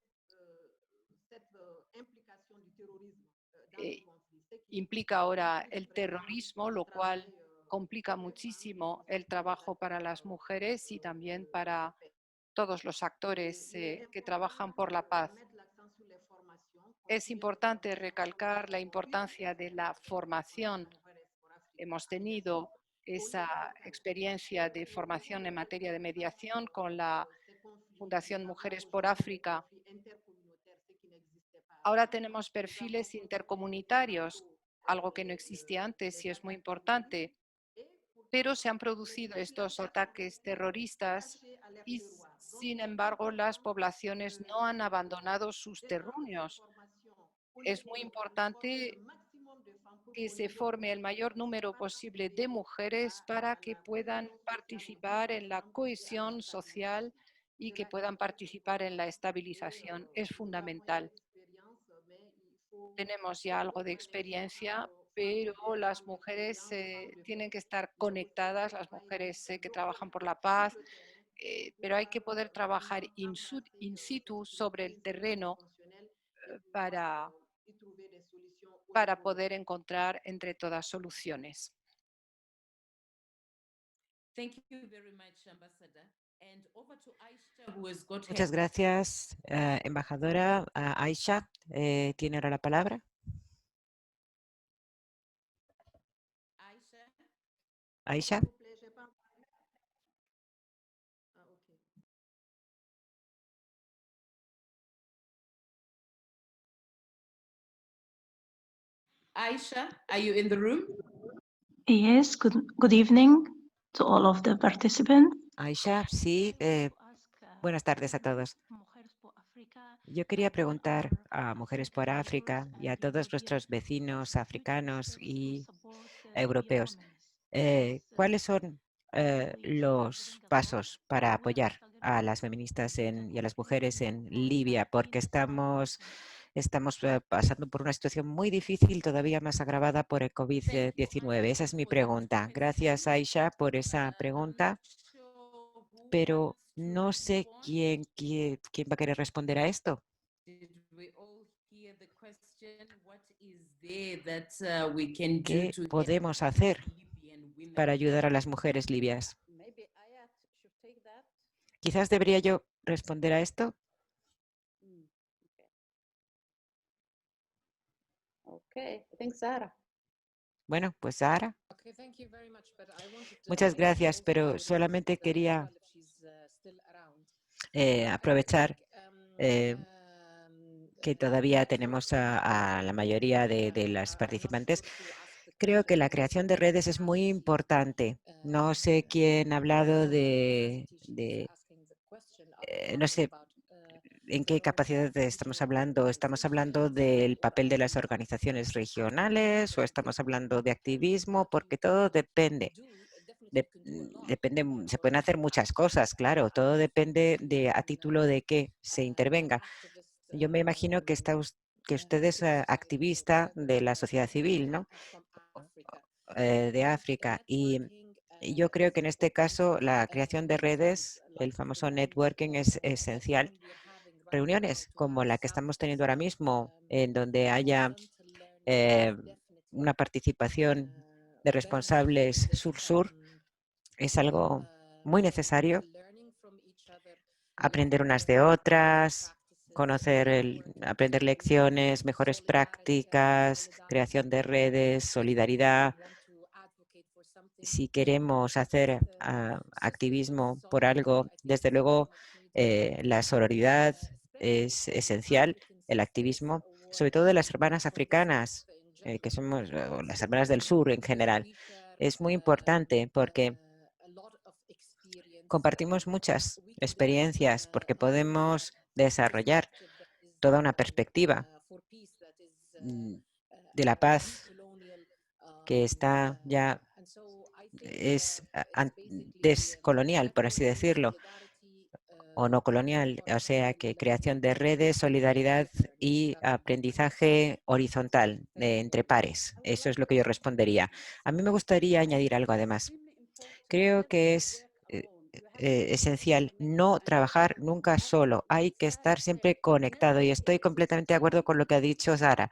implica ahora el terrorismo, lo cual complica muchísimo el trabajo para las mujeres y también para todos los actores que trabajan por la paz. Es importante recalcar la importancia de la formación. Hemos tenido esa experiencia de formación en materia de mediación con la Fundación Mujeres por África. Ahora tenemos perfiles intercomunitarios, algo que no existía antes y es muy importante. Pero se han producido estos ataques terroristas y, sin embargo, las poblaciones no han abandonado sus terruños. Es muy importante que se forme el mayor número posible de mujeres para que puedan participar en la cohesión social y que puedan participar en la estabilización. Es fundamental. Tenemos ya algo de experiencia, pero las mujeres tienen que estar conectadas, las mujeres que trabajan por la paz, pero hay que poder trabajar in situ sobre el terreno para poder encontrar entre todas soluciones. Muchas gracias, embajadora. Aisha tiene ahora la palabra. Aisha. Aisha, are you in the room? Yes, good evening to all of the participants. Aisha, sí. Buenas tardes a todos. Yo quería preguntar a Mujeres por África y a todos nuestros vecinos africanos y europeos, ¿cuáles son los pasos para apoyar a las feministas y a las mujeres en Libia? Porque estamos pasando por una situación muy difícil, todavía más agravada por el COVID-19. Esa es mi pregunta. Gracias, Aisha, por esa pregunta. Pero no sé quién va a querer responder a esto. ¿Qué podemos hacer para ayudar a las mujeres libias? Quizás debería yo responder a esto. Bueno, pues Sara. Muchas gracias, pero solamente quería aprovechar que todavía tenemos a la mayoría de las participantes. Creo que la creación de redes es muy importante. No sé quién ha hablado no sé en qué capacidad estamos hablando. ¿Estamos hablando del papel de las organizaciones regionales o estamos hablando de activismo? Porque todo depende. Se pueden hacer muchas cosas, claro. Todo depende de a título de qué se intervenga. Yo me imagino que usted es activista de la sociedad civil, ¿no? De África. Y yo creo que en este caso la creación de redes, el famoso networking, es esencial. Reuniones como la que estamos teniendo ahora mismo, en donde haya una participación de responsables sur-sur, es algo muy necesario. Aprender unas de otras, aprender lecciones, mejores prácticas, creación de redes, solidaridad. Si queremos hacer activismo por algo, desde luego la sororidad es esencial, el activismo, sobre todo de las hermanas africanas, que somos las hermanas del sur en general. Es muy importante porque compartimos muchas experiencias, porque podemos desarrollar toda una perspectiva de la paz que está ya es descolonial, por así decirlo, o no colonial, o sea que creación de redes, solidaridad y aprendizaje horizontal entre pares. Eso es lo que yo respondería. A mí me gustaría añadir algo además. Creo que es esencial no trabajar nunca solo. Hay que estar siempre conectado y estoy completamente de acuerdo con lo que ha dicho Sara.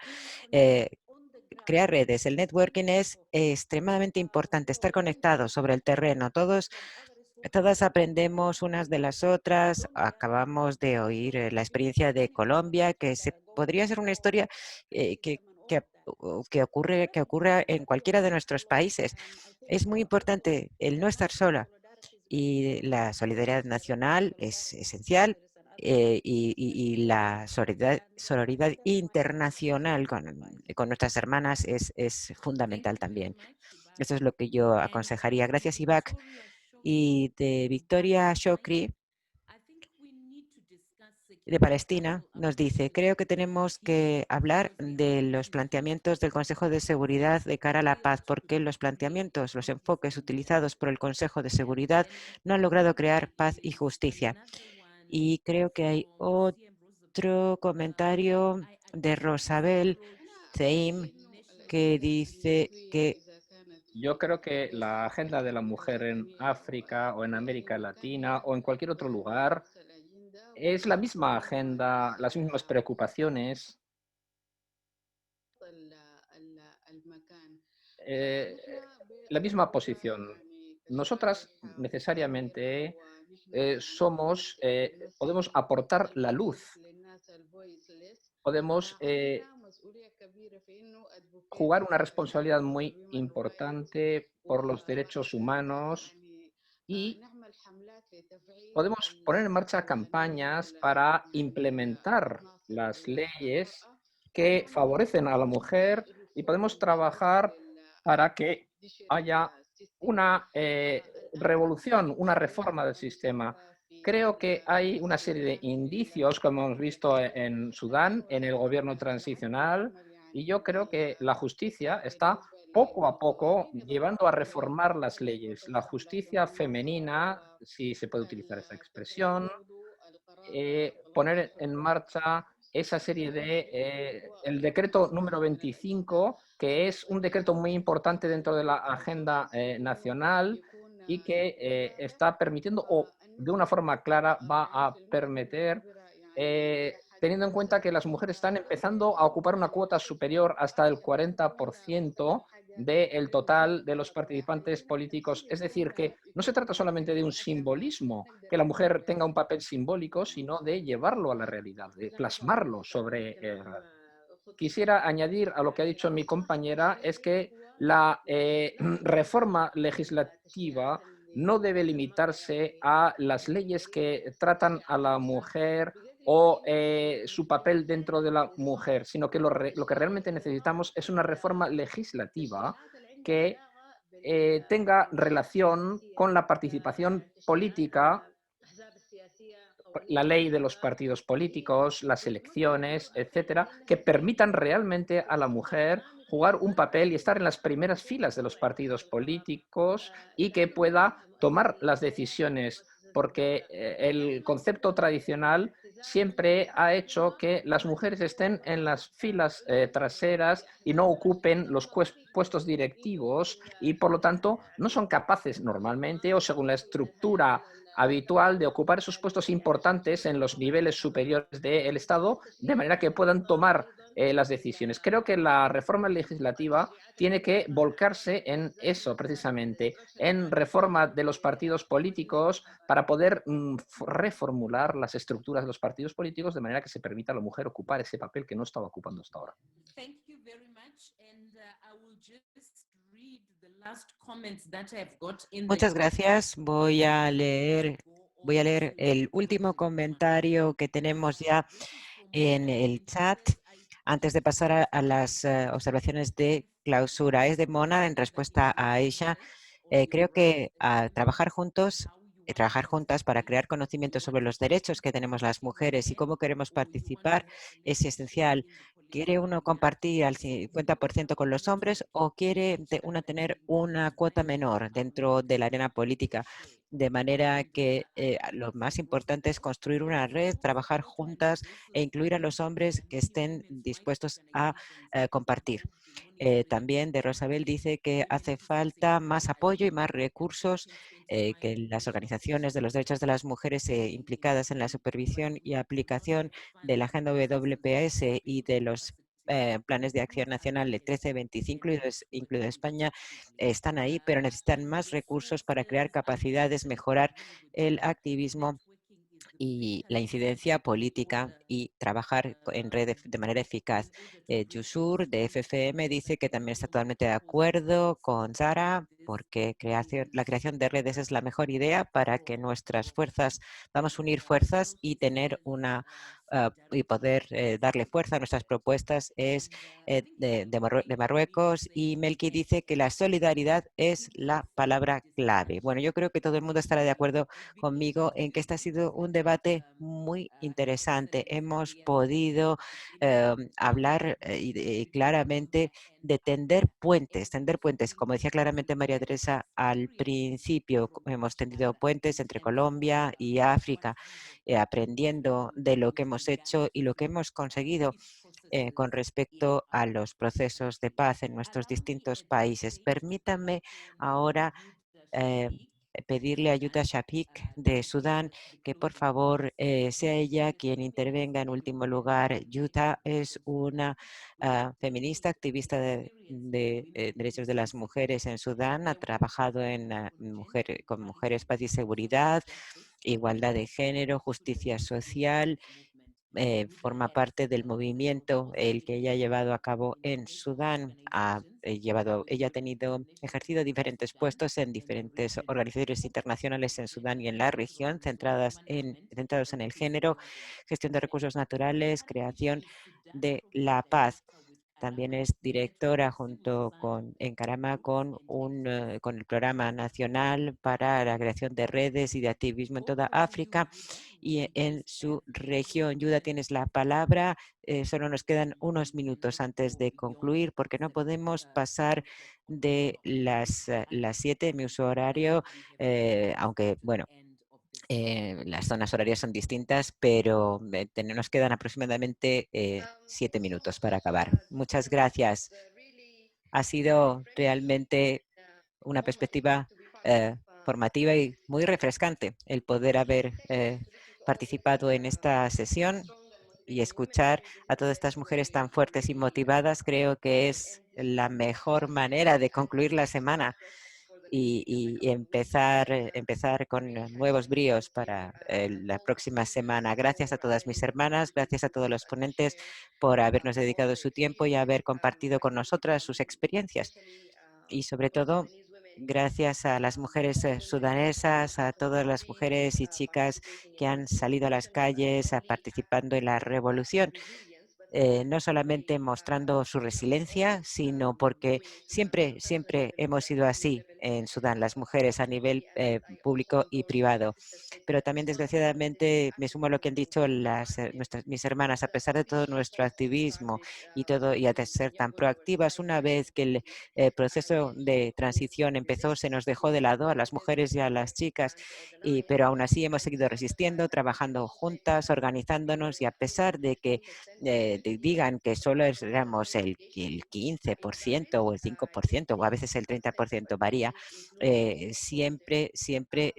Crear redes, el networking es extremadamente importante, estar conectados sobre el terreno. Todos Todas aprendemos unas de las otras. Acabamos de oír la experiencia de Colombia, que podría ser una historia que ocurre en cualquiera de nuestros países. Es muy importante el no estar sola y la solidaridad nacional es esencial. Y la sororidad internacional con nuestras hermanas es fundamental también. Eso es lo que yo aconsejaría. Gracias, Ibak. Y de Victoria Shokri, de Palestina, nos dice: creo que tenemos que hablar de los planteamientos del Consejo de Seguridad de cara a la paz, porque los planteamientos, los enfoques utilizados por el Consejo de Seguridad no han logrado crear paz y justicia. Y creo que hay otro comentario de Rosabel Zeim que dice que Yo creo que la agenda de la mujer en África o en América Latina o en cualquier otro lugar es la misma agenda, las mismas preocupaciones, eh, la misma posición. Nosotras necesariamente podemos aportar la luz, podemos jugar una responsabilidad muy importante por los derechos humanos y podemos poner en marcha campañas para implementar las leyes que favorecen a la mujer y podemos trabajar para que haya una revolución, una reforma del sistema. Creo que hay una serie de indicios, como hemos visto en Sudán, en el gobierno transicional, y yo creo que la justicia está poco a poco llevando a reformar las leyes. La justicia femenina, si se puede utilizar esa expresión, poner en marcha esa serie de el decreto número 25, que es un decreto muy importante dentro de la agenda nacional y que está permitiendo, o de una forma clara va a permitir, teniendo en cuenta que las mujeres están empezando a ocupar una cuota superior hasta el 40% del total de los participantes políticos. Es decir, que no se trata solamente de un simbolismo, que la mujer tenga un papel simbólico, sino de llevarlo a la realidad, de plasmarlo sobre... Quisiera añadir a lo que ha dicho mi compañera, es que la reforma legislativa no debe limitarse a las leyes que tratan a la mujer o su papel dentro de la mujer, sino que lo que realmente necesitamos es una reforma legislativa que tenga relación con la participación política, la ley de los partidos políticos, las elecciones, etcétera, que permitan realmente a la mujer jugar un papel y estar en las primeras filas de los partidos políticos y que pueda tomar las decisiones, porque el concepto tradicional siempre ha hecho que las mujeres estén en las filas traseras y no ocupen los puestos directivos y, por lo tanto, no son capaces normalmente o según la estructura habitual de ocupar esos puestos importantes en los niveles superiores del Estado, de manera que puedan tomar las decisiones. Creo que la reforma legislativa tiene que volcarse en eso, precisamente, en reforma de los partidos políticos para poder reformular las estructuras de los partidos políticos de manera que se permita a la mujer ocupar ese papel que no estaba ocupando hasta ahora. Muchas gracias. Voy a leer el último comentario que tenemos ya en el chat antes de pasar a las observaciones de clausura. Es de Mona en respuesta a ella. Creo que trabajar juntas para crear conocimiento sobre los derechos que tenemos las mujeres y cómo queremos participar es esencial. ¿Quiere uno compartir al 50% con los hombres o quiere uno tener una cuota menor dentro de la arena política? De manera que lo más importante es construir una red, trabajar juntas e incluir a los hombres que estén dispuestos a compartir. También de Rosabel dice que hace falta más apoyo y más recursos, que las organizaciones de los derechos de las mujeres implicadas en la supervisión y aplicación de la agenda WPS y de los planes de acción nacional, el 13, 25, incluido España, están ahí, pero necesitan más recursos para crear capacidades, mejorar el activismo y la incidencia política y trabajar en red de manera eficaz. Yusur de FFM dice que también está totalmente de acuerdo con Sara porque la creación de redes es la mejor idea para que nuestras fuerzas, vamos a unir fuerzas y tener y poder darle fuerza a nuestras propuestas es de Marruecos, y Melqui dice que la solidaridad es la palabra clave. Bueno, yo creo que todo el mundo estará de acuerdo conmigo en que este ha sido un debate muy interesante. Hemos podido hablar claramente de tender puentes. Como decía claramente María Teresa al principio, hemos tendido puentes entre Colombia y África, aprendiendo de lo que hemos hecho y lo que hemos conseguido con respecto a los procesos de paz en nuestros distintos países. Permítanme ahora pedirle a Yuta Shafik de Sudán que por favor sea ella quien intervenga en último lugar. Yuta es una feminista, activista de derechos de las mujeres en Sudán, ha trabajado con mujeres, paz y seguridad, igualdad de género, justicia social. Forma parte del movimiento el que ella ha llevado a cabo en Sudán. Ella ha ejercido diferentes puestos en diferentes organizaciones internacionales en Sudán y en la región, centrados en el género, gestión de recursos naturales, creación de la paz. También es directora en Karama con el Programa Nacional para la Creación de Redes y de Activismo en toda África y en su región. Yuda, tienes la palabra. Solo nos quedan unos minutos antes de concluir porque no podemos pasar de las 7 en mi uso horario, aunque, bueno, las zonas horarias son distintas, pero nos quedan aproximadamente 7 minutos para acabar. Muchas gracias. Ha sido realmente una perspectiva formativa y muy refrescante el poder haber participado en esta sesión y escuchar a todas estas mujeres tan fuertes y motivadas. Creo que es la mejor manera de concluir la semana y empezar con nuevos bríos para la próxima semana. Gracias a todas mis hermanas, gracias a todos los ponentes por habernos dedicado su tiempo y haber compartido con nosotras sus experiencias. Y sobre todo, gracias a las mujeres sudanesas, a todas las mujeres y chicas que han salido a las calles participando en la revolución. No solamente mostrando su resiliencia, sino porque siempre hemos sido así en Sudán, las mujeres a nivel público y privado. Pero también, desgraciadamente, me sumo a lo que han dicho mis hermanas, a pesar de todo nuestro activismo y de ser tan proactivas, una vez que el proceso de transición empezó, se nos dejó de lado a las mujeres y a las chicas, pero aún así hemos seguido resistiendo, trabajando juntas, organizándonos, y a pesar de que digan que solo éramos el 15% o el 5% o a veces el 30%, varía, siempre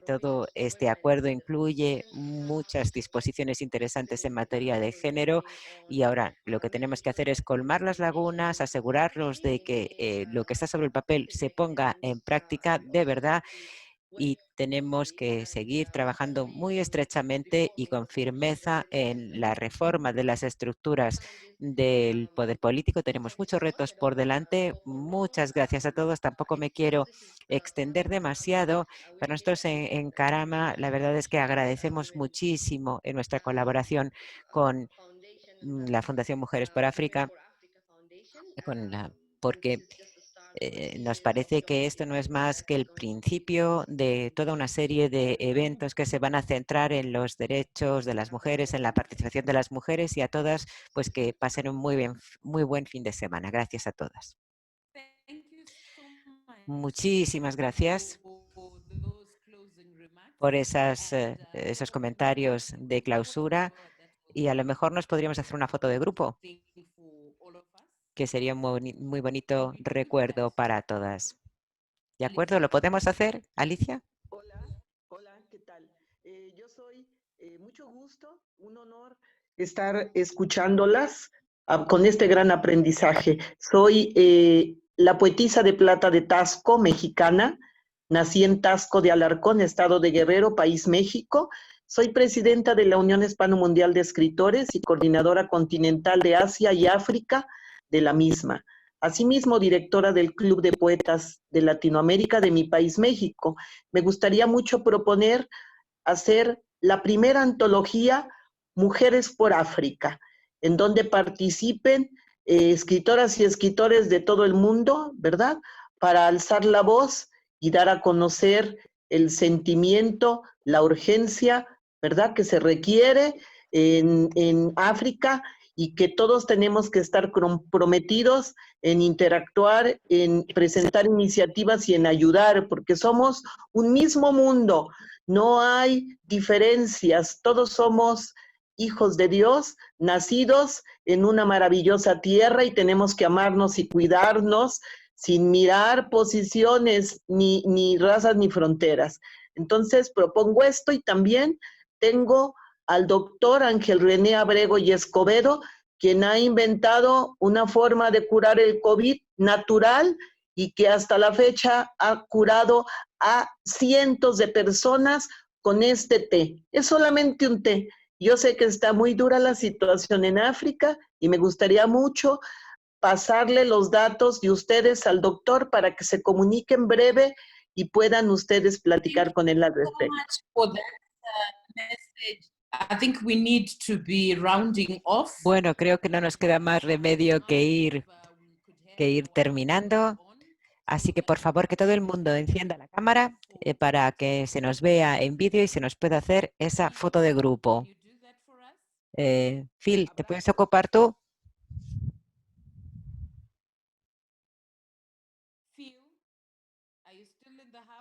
todo este acuerdo incluye muchas disposiciones interesantes en materia de género, y ahora lo que tenemos que hacer es colmar las lagunas, asegurarnos de que lo que está sobre el papel se ponga en práctica de verdad, y tenemos que seguir trabajando muy estrechamente y con firmeza en la reforma de las estructuras del poder político. Tenemos muchos retos por delante. Muchas gracias a todos. Tampoco me quiero extender demasiado. Para nosotros en Karama, la verdad es que agradecemos muchísimo en nuestra colaboración con la Fundación Mujeres por África, porque nos parece que esto no es más que el principio de toda una serie de eventos que se van a centrar en los derechos de las mujeres, en la participación de las mujeres, y a todas, pues que pasen un muy buen fin de semana. Gracias a todas. Muchísimas gracias por esos comentarios de clausura, y a lo mejor nos podríamos hacer una foto de grupo, que sería un muy bonito recuerdo para todas. ¿De acuerdo? ¿Lo podemos hacer, Alicia? Hola, ¿qué tal? Yo soy mucho gusto, un honor estar escuchándolas. con este gran aprendizaje. Soy la poetisa de plata de Tasco, mexicana. Nací en Tasco de Alarcón, estado de Guerrero, país México. Soy presidenta de la Unión Hispano-Mundial de Escritores y coordinadora continental de Asia y África de la misma. Asimismo, directora del Club de Poetas de Latinoamérica de mi país, México. Me gustaría mucho proponer hacer la primera antología Mujeres por África, en donde participen escritoras y escritores de todo el mundo, ¿verdad? Para alzar la voz y dar a conocer el sentimiento, la urgencia, ¿verdad? Que se requiere en África y que todos tenemos que estar comprometidos en interactuar, en presentar iniciativas y en ayudar, porque somos un mismo mundo, no hay diferencias, todos somos hijos de Dios, nacidos en una maravillosa tierra y tenemos que amarnos y cuidarnos sin mirar posiciones, ni razas, ni fronteras. Entonces propongo esto y también tengo al doctor Ángel René Abrego y Escobedo, quien ha inventado una forma de curar el COVID natural y que hasta la fecha ha curado a cientos de personas con este té. Es solamente un té. Yo sé que está muy dura la situación en África y me gustaría mucho pasarle los datos de ustedes al doctor para que se comuniquen breve y puedan ustedes platicar con él al respecto. Bueno, creo que no nos queda más remedio que ir terminando. Así que, por favor, que todo el mundo encienda la cámara para que se nos vea en vídeo y se nos pueda hacer esa foto de grupo. Phil, ¿te puedes ocupar tú?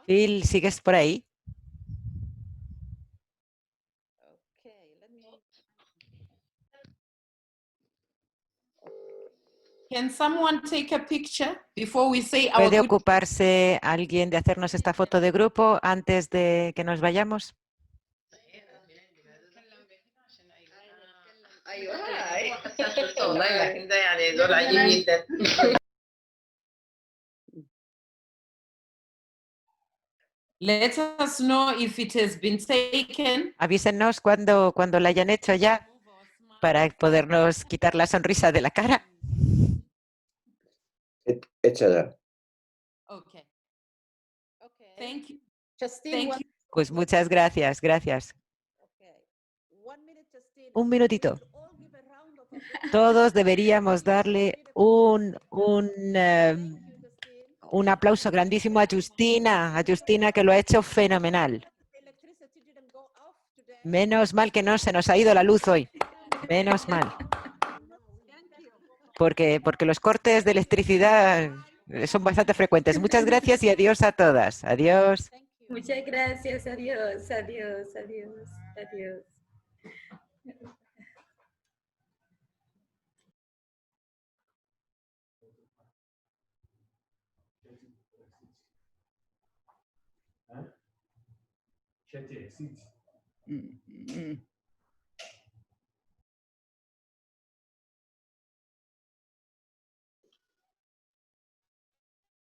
Phil, ¿sigues por ahí? ¿Puede ocuparse alguien de hacernos esta foto de grupo antes de que nos vayamos? Let us know if it has been taken. Avísenos cuando la hayan hecho ya para podernos quitar la sonrisa de la cara. Hecha ya. Okay. Thank you. Pues muchas gracias, gracias. Un minutito. Todos deberíamos darle un aplauso grandísimo a Justina que lo ha hecho fenomenal. Menos mal que no se nos ha ido la luz hoy. Menos mal. Porque los cortes de electricidad son bastante frecuentes. Muchas gracias y adiós a todas. Adiós. Muchas gracias. Adiós, adiós, adiós, adiós. Chat exit.